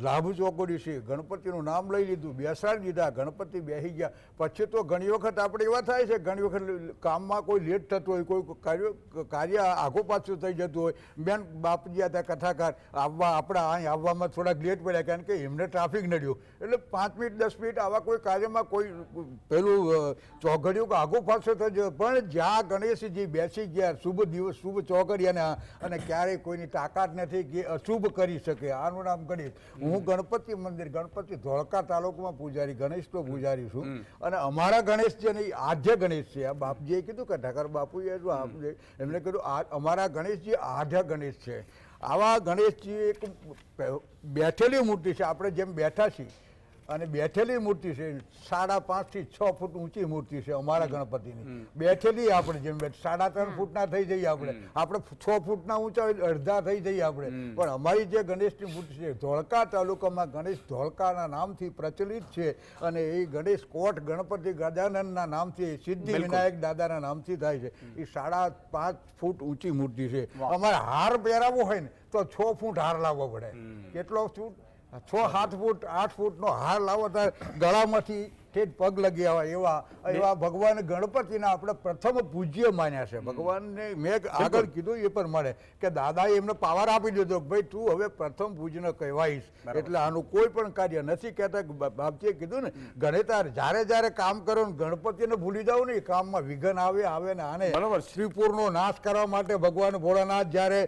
Speaker 2: લાભ ચોગડ્યું છે, ગણપતિનું નામ લઈ લીધું, બેસાડી દીધા, ગણપતિ બેસી ગયા. પછી તો ઘણી વખત આપણે એવા થાય છે, ઘણી વખત કામમાં કોઈ લેટ થતું હોય, કોઈ કાર્ય આગો પાછું થઈ જતું હોય. બેન બાપજી હતા કથાકાર, આપણા અહીં આવવામાં થોડાક લેટ પડ્યા કારણ કે એમને ટ્રાફિક નડ્યું, એટલે 5 મિનિટ 10 મિનિટ આવા કોઈ કાર્યમાં કોઈ પેલું ચોઘડિયું કે આગો પાછો થઈ ગયો. પણ જ્યાં ગણેશજી બેસી ગયા, શુભ દિવસ શુભ ચોઘડિયાના, અને ક્યારેય કોઈની તાકાત નથી કે અશુભ કરી શકે. આનું નામ ગણેશ. હું ગણપતિ મંદિર, ગણપતિ ધોળકા તાલુકામાં પૂજારી, ગણેશનો પૂજારી છું. અને અમારા ગણેશ છે ને એ આદ્ય ગણેશ છે. આ બાપજીએ કીધું કે ઠાકર બાપુએ એમને કીધું અમારા ગણેશજી આદ્ય ગણેશ છે. આવા ગણેશજી એક બેઠેલી મૂર્તિ છે. આપણે જેમ બેઠા છીએ અને બેઠેલી મૂર્તિ છે 5.5 થી 6 ફૂટ ઊંચી મૂર્તિ છે અમારા ગણપતિની. બેઠેલી આપણે જેમ 3.5 ફૂટના થઈ જઈએ આપણે 6 ફૂટના ઊંચા હોય અડધા થઈ જઈએ આપણે. પણ અમારી જે ગણેશની મૂર્તિ છે ધોળકા તાલુકામાં ગણેશ ધોળકાના નામથી પ્રચલિત છે અને એ ગણેશ કોટ ગણપતિ ગજાનનના નામથી સિદ્ધિ વિનાયક દાદાના નામથી થાય છે. એ 5.5 ફૂટ ઊંચી મૂર્તિ છે. અમારે હાર પહેરાવવો હોય ને તો 6 ફૂટ હાર લાવવો પડે. કેટલો ફૂટ? 6-7 ફૂટ 8 ફૂટનો હાર લાવો ત્યારે ગળામાંથી ઠેઠ પગ લગી આવે એવા ભગવાન ગણપતિના આપણે પ્રથમ પૂજ્ય માન્યા છે. ભગવાનને મેં આગળ કીધું એ પ્રમાણે કે દાદાએ એમને પાવર આપી દીધો કે ભાઈ તું હવે પ્રથમ પૂજ્ય કહેવાઈશ. એટલે આનું કોઈ પણ કાર્ય નથી કહેતા. બાપજીએ કીધું ને ગણેતાર જ્યારે કામ કરો ને ગણપતિને ભૂલી જાવ ને એ કામમાં વિઘન આવે ને આને શ્રીપુરનો નાશ કરવા માટે ભગવાન ભોળાનાથ જ્યારે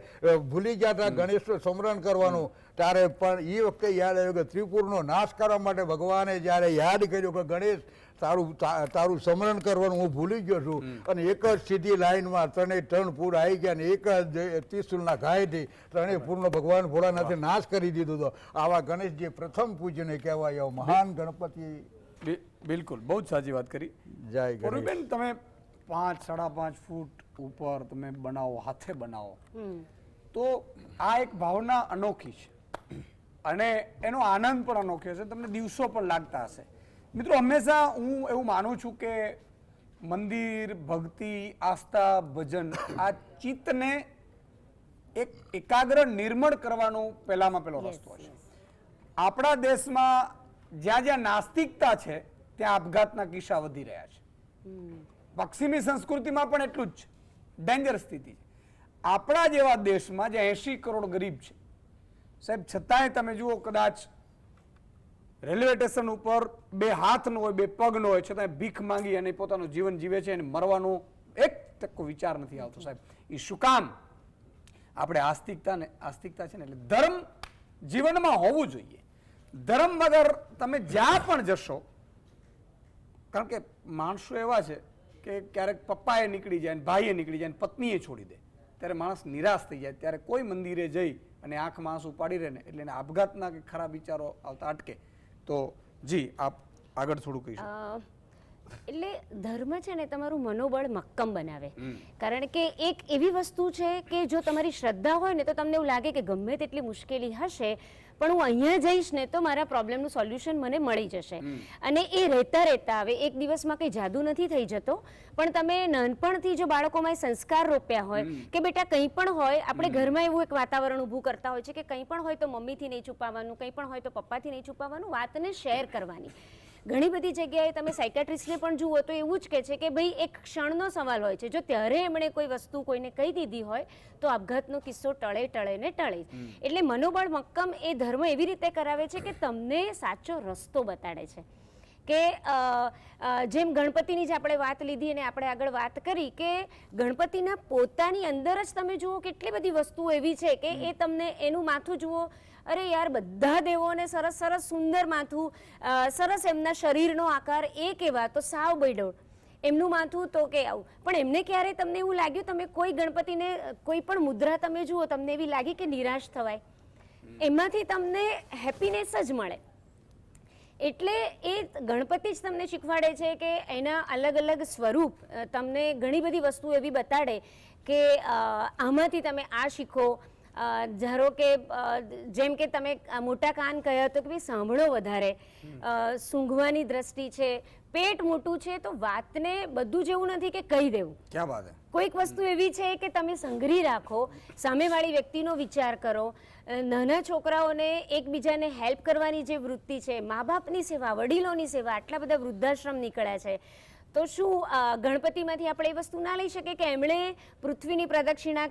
Speaker 2: ભૂલી ગયા હતા ગણેશનું સ્મરણ કરવાનું ત્યારે પણ એ વખતે યાદ આવ્યું કે ત્રિપુરનો નાશ કરવા માટે ભગવાને જ્યારે યાદ કર્યું કે ગણેશ તારું સ્મરણ કરવાનું હું ભૂલી ગયો છું અને એક જ સીધી લાઈનમાં 3 પૂર આવી ગયા ને એક જ ત્રિશુલના ઘાયથી 3 પૂરનો ભગવાન ભોળાનાથે નાશ કરી દીધો હતો. આવા ગણેશજી પ્રથમ પૂજ્યને કહેવાય એવા મહાન ગણપતિ.
Speaker 1: બિલકુલ, બહુ જ સાચી વાત કરી.
Speaker 2: જય ગણેશ.
Speaker 1: બેન, તમે 5-5.5 ફૂટ ઉપર તમે બનાવો, હાથે બનાવો તો આ એક ભાવના અનોખી છે અને એનો આનંદ પણ અનોખો છે. તમને દિવસો પણ લાગતા હશે. મિત્રો, હંમેશા હું એવું માનું છું કે મંદિર, ભક્તિ, આસ્થા, ભજન આ ચિત્તને એક એકાગ્ર નિર્મળ કરવાનો પહેલામાં પહેલો રસ્તો છે. આપણા દેશમાં જ્યાં નાસ્તિકતા છે ત્યાં આપઘાતના કિસ્સા વધી રહ્યા છે. પશ્ચિમી સંસ્કૃતિમાં પણ એટલું જ ડેન્જર સ્થિતિ છે. આપણા જેવા દેશમાં જે 80 કરોડ ગરીબ છે સાહેબ, છતાંય તમે જુઓ કદાચ રેલવે સ્ટેશન ઉપર 2 હાથ ન હોય, 2 પગ ન હોય, છતાંય ભીખ માંગી અને પોતાનું જીવન જીવે છે અને મરવાનો એક ટકો વિચાર નથી આવતો સાહેબ. એ શું કામ? આપણે આસ્તિકતા છે ને એટલે ધર્મ જીવનમાં હોવું જોઈએ. ધર્મ વગર તમે જ્યાં પણ જશો, કારણ કે માણસો એવા છે કે ક્યારેક પપ્પાએ નીકળી જાય, ભાઈએ નીકળી જાય, પત્નીએ છોડી દે, ત્યારે માણસ નિરાશ થઈ જાય. ત્યારે કોઈ મંદિરે જઈ અને આંખમાં આંસુ પાડી રહે ને એટલે એને આપઘાતના કે ખરાબ વિચારો આવતા અટકે. તો જી આપ આગળ થોડું કહીશું.
Speaker 4: એટલે ધર્મ છે ને તમારું મનોબળ મક્કમ બનાવે. કારણ કે એક એવી વસ્તુ છે કે જો તમારી શ્રદ્ધા હોય ને તો તમને એવું લાગે કે ગમે તેટલી મુશ્કેલી હશે પણ હું અહીંયા જઈશ ને તો મારા પ્રોબ્લેમનું સોલ્યુશન મને મળી જશે. અને એ રહેતા હવે એક દિવસમાં કંઈ જાદુ નથી થઈ જતો. પણ તમે નાનપણથી જો બાળકોમાં સંસ્કાર રોપ્યા હોય કે બેટા કંઈ પણ હોય, આપણે ઘરમાં એવું એક વાતાવરણ ઊભું કરતા હોય છે કે કંઈ પણ હોય તો મમ્મીથી નહીં છુપાવવાનું, કંઈ પણ હોય તો પપ્પાથી નહીં છુપાવવાનું, વાતને શેર કરવાની. ઘણી બધી જગ્યાએ તમે સાયકાટ્રિસ્ટને પણ જુઓ તો એવું જ કહે છે કે ભાઈ એક ક્ષણનો સવાલ હોય છે. જો ત્યારે એમણે કોઈ વસ્તુ કોઈને કહી દીધી હોય તો આપઘાતનો કિસ્સો ટળે. એટલે મનોબળ મક્કમ એ ધર્મ એવી રીતે કરાવે છે કે તમને સાચો રસ્તો બતાડે છે. કે જેમ ગણપતિની જ આપણે વાત લીધી અને આપણે આગળ વાત કરી કે ગણપતિના પોતાની અંદર જ તમે જુઓ કેટલી બધી વસ્તુઓ એવી છે કે એ તમને એનું માથું જુઓ, અરે યાર બધા દેવોને સરસ સરસ સુંદર માથું, સરસ એમના શરીરનો આકાર એક એવા તો સાવ બૈડોળ એમનું માથું તો કે આવું. પણ એમને ક્યારે તમને એવું લાગ્યું તમે કોઈ ગણપતિને કોઈ પણ મુદ્રા તમે જુઓ તમને એવી લાગી કે નિરાશ થવાય? એમાંથી તમને હેપીનેસ જ મળે. એટલે એ ગણપતિ જ તમને શીખવાડે છે કે એના અલગ અલગ સ્વરૂપ તમને ઘણી બધી વસ્તુ એવી બતાડે કે આમાંથી તમે આ શીખો. ધારો કે જેમ કે તમે મોટા કાન કહ્યા તો કે ભાઈ સાંભળો વધારે, સૂંઘવાની દ્રષ્ટિ છે, પેટ મોટું છે તો વાતને બધું જ એવું નથી કે કહી દેવું.
Speaker 1: ક્યાં વાત હે? કોઈક
Speaker 4: વસ્તુ એવી છે કે તમે સંઘરી રાખો, સામેવાળી વ્યક્તિનો વિચાર કરો. નાના છોકરાઓને એકબીજાને હેલ્પ કરવાની જે વૃત્તિ છે, મા બાપની સેવા, વડીલોની સેવા, આટલા બધા વૃદ્ધાશ્રમ નીકળ્યા છે તો શું ગણપતિમાંથી આપણે એ વસ્તુ ના લઈ શકીએ કે એમણે પૃથ્વીની પ્રદક્ષિણા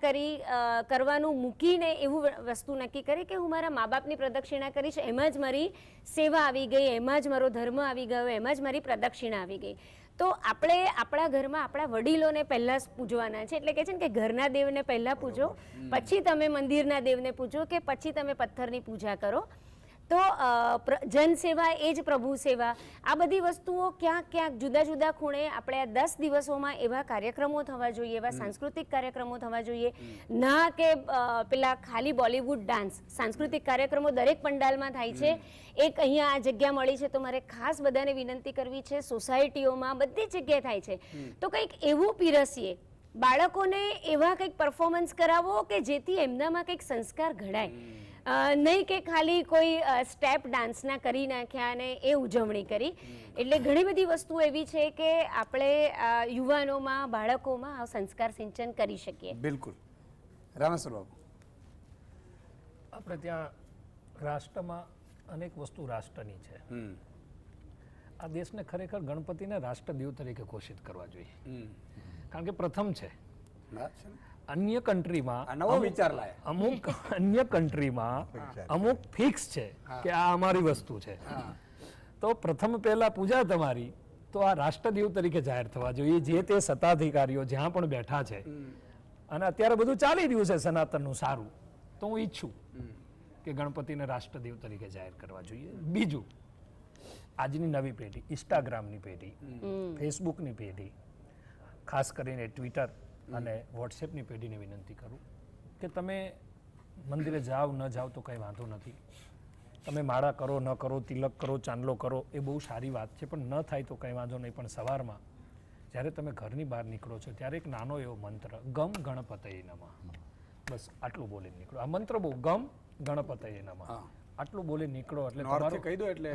Speaker 4: કરવાનું મૂકીને એવું વસ્તુ નક્કી કરી કે હું મારા મા બાપની પ્રદક્ષિણા કરીશ, એમાં જ મારી સેવા આવી ગઈ, એમાં જ મારો ધર્મ આવી ગયો, એમાં જ મારી પ્રદક્ષિણા આવી ગઈ. તો આપણે આપણા ઘરમાં આપણા વડીલોને પહેલાં પૂજવાના છે. એટલે કે છે ને કે ઘરના દેવને પહેલાં પૂજો, પછી તમે મંદિરના દેવને પૂજો કે પછી તમે પથ્થરની પૂજા કરો. તો જનસેવા એ જ પ્રભુ સેવા, આ બધી વસ્તુઓ ક્યાંક ક્યાંક જુદા જુદા ખૂણે આપણે આ 10 દિવસોમાં એવા કાર્યક્રમો થવા જોઈએ, એવા સાંસ્કૃતિક કાર્યક્રમો થવા જોઈએ, ના કે પેલા ખાલી બોલિવૂડ ડાન્સ. સાંસ્કૃતિક કાર્યક્રમો દરેક પંડાલમાં થાય છે. એક અહીંયા આ જગ્યા મળી છે તો મારે ખાસ બધાને વિનંતી કરવી છે, સોસાયટીઓમાં બધી જગ્યાએ થાય છે, તો કંઈક એવું પીરસીએ, બાળકોને એવા કંઈક પરફોર્મન્સ કરાવો કે જેથી એમનામાં કંઈક સંસ્કાર ઘડાય. નહીં કે ખાલી કોઈ સ્ટેપ ડાન્સના કરી નાખ્યા અને એ ઉજવણી કરી. એટલે ઘણી બધી વસ્તુઓ એવી છે કે આપણે યુવાનોમાં, બાળકોમાં આ સંસ્કાર સિંચન કરી શકીએ.
Speaker 1: બિલકુલ. રામેશ્વર બાબુ,
Speaker 5: આપણે ત્યાં રાષ્ટ્રમાં અનેક વસ્તુ રાષ્ટ્રની છે. આ દેશને ખરેખર ગણપતિને રાષ્ટ્રદેવ તરીકે ઘોષિત કરવા જોઈએ, કારણ કે પ્રથમ છે. અન્ય કન્ટ્રીમાં અમુક અન્ય કન્ટ્રીમાં અમુક ફિક્સ છે કે આ અમારી વસ્તુ છે, તો પ્રથમ પહેલા પૂજા તમારી તો આ રાષ્ટ્રદેવ તરીકે જાહેર થવા જોઈએ. જે તે સત્તાધિકારીઓ જ્યાં પણ બેઠા છે, અને અત્યારે બધું ચાલી રહ્યું છે સનાતનનું સારું, તો હું ઈચ્છું કે ગણપતિને રાષ્ટ્રદેવ તરીકે જાહેર કરવા જોઈએ. બીજું, આજની નવી પેઢી, ઇન્સ્ટાગ્રામની પેઢી, ફેસબુકની પેઢી, ખાસ કરીને ટ્વિટર અને વોટ્સએપની પેઢીને વિનંતી કરું કે તમે મંદિરે જાઓ ન જાઓ તો કંઈ વાંધો નથી. તમે માળા કરો ન કરો, તિલક કરો, ચાંદલો કરો, એ બહુ સારી વાત છે, પણ ન થાય તો કંઈ વાંધો નહીં. પણ સવારમાં જ્યારે તમે ઘરની બહાર નીકળો છો ત્યારે એક નાનો એવો મંત્ર, ગમ ગણપતયે નમઃ, બસ આટલું બોલીને નીકળો. આ મંત્ર બહુ, ગમ ગણપતયે નમઃ, આટલું બોલી નીકળો એટલે તમારું
Speaker 1: કહી દો એટલે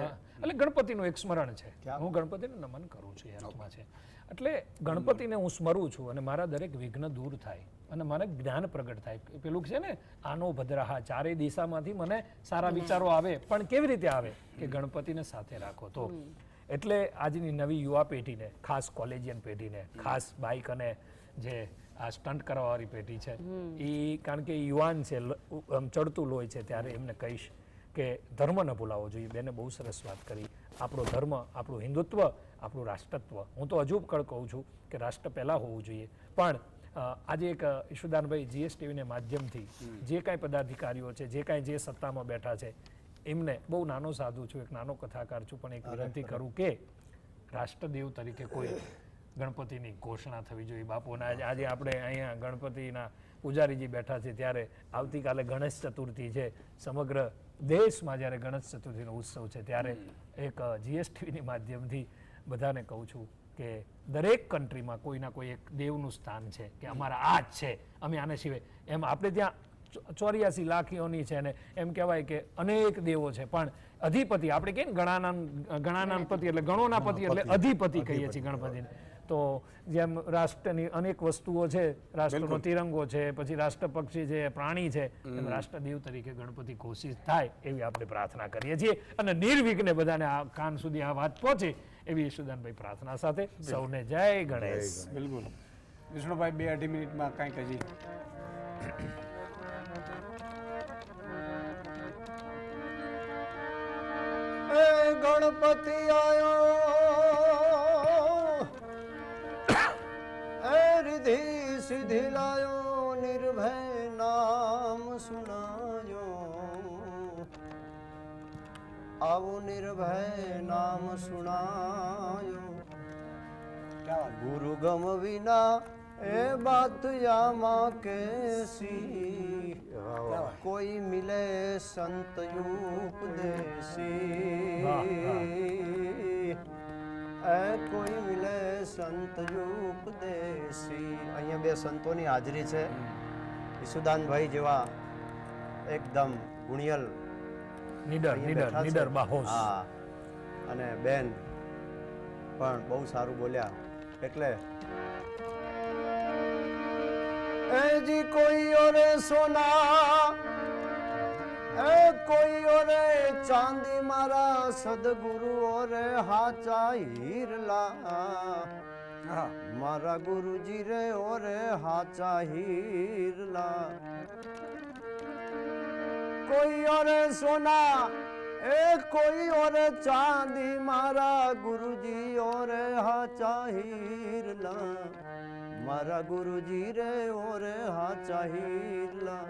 Speaker 5: ગણપતિનું એક સ્મરણ છે. હું ગણપતિને નમન કરું છું, એ અર્થમાં છે. એટલે ગણપતિને હું સ્મરું છું અને મારા દરેક વિઘ્ન દૂર થાય અને મને જ્ઞાન પ્રગટ થાય. પેલું છે ને, આનો ભદ્રાહા, ચારે દિશામાંથી મને સારા વિચારો આવે, પણ કેવી રીતે આવે કે ગણપતિને સાથે રાખો તો. એટલે આજની નવી યુવા પેઢીને, ખાસ કોલેજિયન પેઢીને, ખાસ બાઇક અને જે આ સ્ટન્ટ કરવાવાળી પેઢી છે, એ કારણ કે યુવાન છે, ચડતું લોહી છે, ત્યારે એમને કહીશ કે ધર્મ ન ભૂલાવવો જોઈએ. બેને બહુ સરસ વાત કરી. આપણો ધર્મ, આપણું હિન્દુત્વ, આપણું રાષ્ટ્રત્વ. હું તો હજુ પણ કહું છું કે રાષ્ટ્ર પહેલાં હોવું જોઈએ. પણ આજે એક ઈશુદાનભાઈ જીએસટીવીને માધ્યમથી જે કાંઈ પદાધિકારીઓ છે, જે કાંઈ જે સત્તામાં બેઠા છે, એમને બહુ નાનો સાધુ છું, એક નાનો કથાકાર છું, પણ એક વિનંતી કરું કે રાષ્ટ્રદેવ તરીકે કોઈ ગણપતિની ઘોષણા થવી જોઈએ. બાપુના આજે આપણે અહીંયા ગણપતિના પૂજારીજી બેઠા છે, ત્યારે આવતીકાલે ગણેશ ચતુર્થી છે. સમગ્ર દેશમાં જ્યારે ગણેશ ચતુર્થીનો ઉત્સવ છે, ત્યારે એક જીએસટીવીની માધ્યમથી બધાને કહું છું કે દરેક કન્ટ્રીમાં કોઈના કોઈ એક દેવનું સ્થાન છે કે અમારા આ જ છે, અમે આને સિવાય. એમ આપણે ત્યાં 84 લાખીઓની છે ને એમ કહેવાય કે અનેક દેવો છે, પણ અધિપતિ આપણે કહીએ ને, ગણાનાન પતિ એટલે ગણોના પતિ એટલે અધિપતિ કહીએ છીએ ગણપતિને. તો જેમ રાષ્ટ્રની અનેક વસ્તુઓ છે, રાષ્ટ્રનો તિરંગો છે, પછી રાષ્ટ્ર પક્ષી છે, પ્રાણી છે, એમ રાષ્ટ્રદેવ તરીકે ગણપતિ ઘોષિત થાય એવી આપણે પ્રાર્થના કરીએ છીએ. અને નિર્વિઘ્ને બધાને આ કાન સુધી આ વાત પહોંચે એવી ઈશુદાનભાઈ પ્રાર્થના સાથે સૌને જય ગણેશ.
Speaker 1: બિલકુલ. વિષ્ણુભાઈ, 2-2.5 મિનિટમાં કાંઈક હજી.
Speaker 6: ગણપતિ આયો, रिधि सिद्धि लायो, निर्भय नाम सुनायो, आवो निर्भय नाम सुनायो. गुरु गम विना ए बात यामा कैसी, कोई मिले संत उपदेसी, કોઈ મિલે સંત ઉપદેશી. અહીંયા બે સંતોની હાજરી છે. ઈશુદાનભાઈ જેવા એકદમ ગુણિયલ
Speaker 5: નીડર બાહોશ.
Speaker 6: હા, અને બેન પણ બહુ સારું બોલ્યા. એટલે એજી કોઈ ઓરે સોના, કોઈ ઓરે ચાંદી, મારા સદગુરુ ઓરે હાચા હીરલા, મારા ગુરુજી રે ઓરે હાચા હીરલા. કોઈ ઓરે સોના, કોઈ ઓરે ચાંદી, મારા ગુરુજી ઓરે હાચા હીરલા, મારા ગુરુજી રે ઓરે હાચા હીરલા.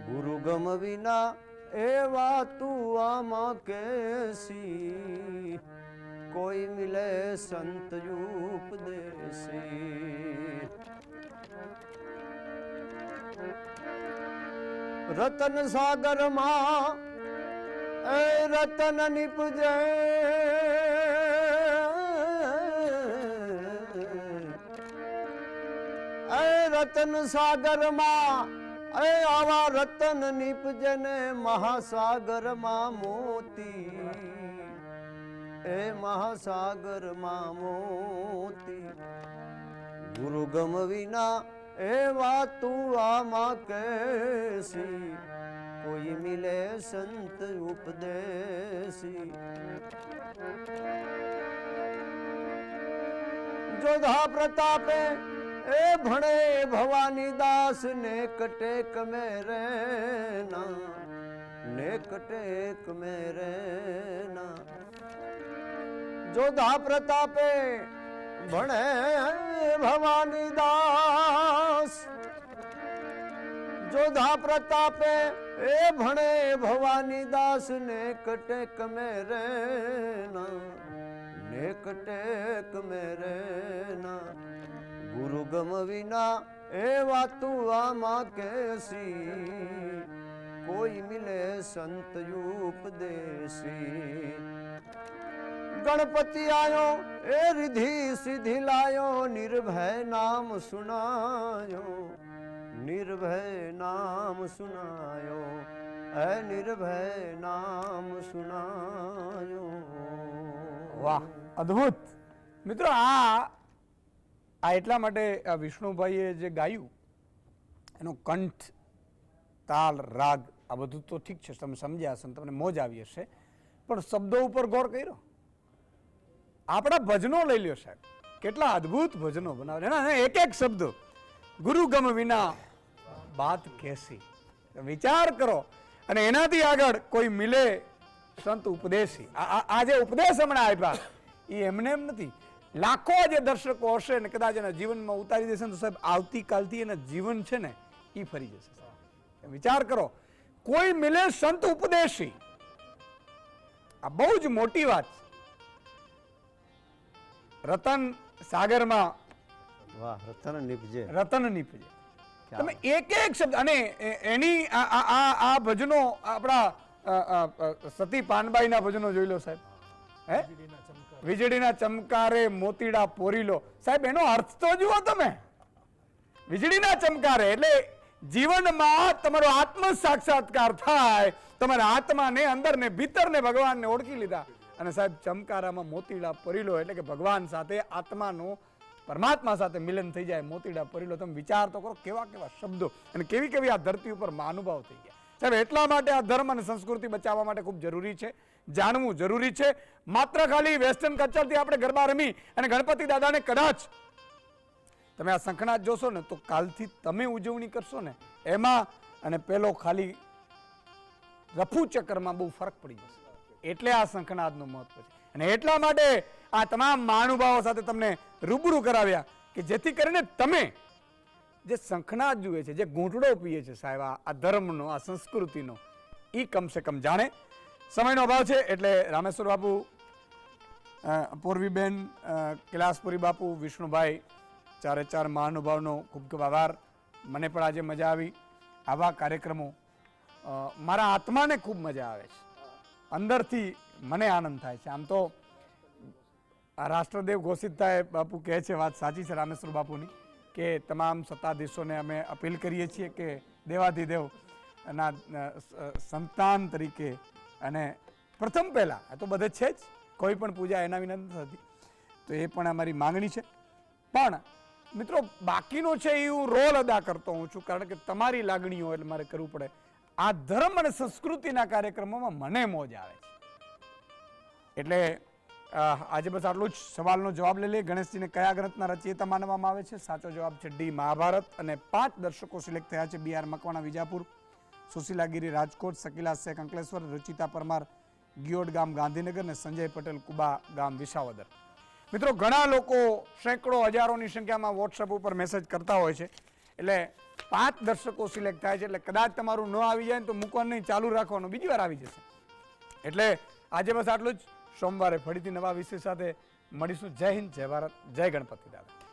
Speaker 6: ગુરુ ગમ વિના એવા તું આમાં કેસી કોઈ મિલે સંત ઉપદેશી રતન સાગરમાં એ રતન નિપજે એ રતન સાગરમાં એ આવા રતન નિપજને મહાસાગરમાં મોતી એ મહાસાગરમાં મોતી ગુરુ ગમ વિના એવા તું આમાં કેસી કોઈ મિલે સંત ઉપદેશી જોધા પ્રતાપે એ ભણે ભવાની દાસ ને કટેક મેરે ના ને કટેક મેરે ના જોધા પ્રતાપે ભણે ભવાની દાસ જોધા પ્રતાપે એ ભણે ભવાની દાસ ને કટેક મેરે ના ને કટેક મેરે ના ગુરુ ગમ વિના એવા તું આમાં કેસી કોઈ મિલે સંત ઉપદેશી ગણપતિ આયો એ રિધિ સિદ્ધિ લાયો નિર્ભય નામ સુનાયો નિર્ભય નામ સુનાયો એ નિર્ભય નામ સુનાયો
Speaker 1: વાહ, અદ્ભુત. મિત્રો આ એટલા માટે આ વિષ્ણુભાઈએ જે ગાયું એનો કંઠ, તાલ, રાગ આ બધું તો ઠીક છે, તમે સમજ્યા હશો, તમને મોજ આવી હશે, પણ શબ્દો ઉપર ગૌર કર્યો. આપણા ભજનો લઈ લ્યો સાહેબ, કેટલા અદ્ભુત ભજનો બનાવે એના એક એક શબ્દ ગુરુ ગમ વિના બાત કેસી. વિચાર કરો. અને એનાથી આગળ કોઈ મિલે સંત ઉપદેશી. આ જે ઉપદેશ હમણાં આપ્યા એ એમને એમ નથી. લાખો જે દર્શકો હશે ને કદાચ એના જીવનમાં ઉતારી દેશે તો સાહેબ આવતીકાલથી એના જીવન છે ને એ ફરી જશે. વિચાર કરો, કોઈ મિલે સંત ઉપદેશી. આ બહુ જ મોટી વાત છે. રતન સાગરમાં
Speaker 6: વાહ, રતન નિપજે
Speaker 1: રતન નીપજે. તમે એક એક શબ્દ અને એની આ ભજનો આપણા સતી પાનબાઈના ભજનો જોઈ લો સાહેબ. હે, વીજળીના ચમકારે મોતીડા પોરીલો. સાહેબ એનો અર્થ તો જુઓ તમે. વીજળીના ચમકારે એટલે જીવનમાં તમારો આત્મ સાક્ષાત્કાર થાય, તમારા આત્માને અંદર ને ભીતર ને ભગવાનને ઓળખી લીધા. અને સાહેબ ચમકારામાં મોતીડા પરીલો એટલે કે ભગવાન સાથે આત્માનો પરમાત્મા સાથે મિલન થઈ જાય. મોતીડા પરીલો. તમે વિચાર તો કરો કેવા કેવા શબ્દો અને કેવી કેવી આ ધરતી ઉપર મહાનુભાવ થઈ ગયા. સાહેબ એટલા માટે આ ધર્મ અને સંસ્કૃતિ બચાવવા માટે ખૂબ જરૂરી છે, જાણવું જરૂરી છે. માત્ર ખાલી વેસ્ટર્ન કલ્ચરથી આપણે ગરબા રમી અને ગણપતિ દાદાને કદાચ તમે આ શંખનાદ જોશો ને તો કાલથી તમે ઉજવણી કરશો ને એમાં અને પેલો ખાલી રફુ ચક્કરમાં બહુ ફરક પડી જશે. એટલે આ શંખનાદનું મહત્વ છે. અને એટલા માટે આ તમામ મહાનુભાવો સાથે તમને રૂબરૂ કરાવ્યા કે જેથી કરીને તમે જે શંખનાદ જુએ છે, જે ઘૂંટડો પીએ છે સાહેબ આ ધર્મનો, આ સંસ્કૃતિનો, એ કમસે કમ જાણે. સમયનો અભાવ છે એટલે રામેશ્વર બાપુ, પૂર્વીબેન, કૈલાસપુરી બાપુ, વિષ્ણુભાઈ, ચારે ચાર મહાનુભાવનો ખૂબ ખૂબ આભાર. મને પણ આજે મજા આવી. આવા કાર્યક્રમો મારા આત્માને ખૂબ મજા આવે છે, અંદરથી મને આનંદ થાય છે. આમ તો આ રાષ્ટ્રદેવ ઘોષિત થાય બાપુ કહે છે, વાત સાચી છે રામેશ્વર બાપુની, કે તમામ સત્તાધીશોને અમે અપીલ કરીએ છીએ કે દેવાધિદેવના સંતાન તરીકે અને પ્રથમ પહેલાં આ તો બધે છે જ, કોઈ પણ પૂજા એના વિના નથી થતી, તો એ પણ અમારી માંગણી છે. પણ મિત્રો બાકીનો છે એ હું રોલ અદા કરતો હોઉં છું, કારણ કે તમારી લાગણીઓ એટલે મારે કરવું પડે. આ ધર્મ અને સંસ્કૃતિના કાર્યક્રમોમાં મને મોજ આવે છે. એટલે આજે બસ આટલું જ. સવાલનો જવાબ લઈ લઈએ. ગણેશજીને કયા ગ્રંથના રચયિતા માનવામાં આવે છે? સાચો જવાબ છે ડી, મહાભારત. અને 5 દર્શકો સિલેક્ટ થયા છે. બી આર મકવાણા, વિજાપુર; સુશીલાગીરી, રાજકોટ; શકીલા શેખ, અંકલેશ્વર; રુચિતા પરમાર, ગિયોડ ગામ, ગાંધીનગર; અને સંજય પટેલ, કુબા ગામ, વિસાવદર. મિત્રો ઘણા લોકો સેંકડો હજારોની સંખ્યામાં વોટ્સએપ ઉપર મેસેજ કરતા હોય છે. એટલે 5 દર્શકો સિલેક્ટ થાય છે. એટલે કદાચ તમારું ન આવી જાય ને તો મૂકવાનું નહીં, ચાલુ રાખવાનું, બીજી વાર આવી જશે. એટલે આજે બસ આટલું જ. સોમવારે ફરીથી નવા વિષય સાથે મળીશું. જય હિન્દ, જય ભારત, જય ગણપતિ દાદા.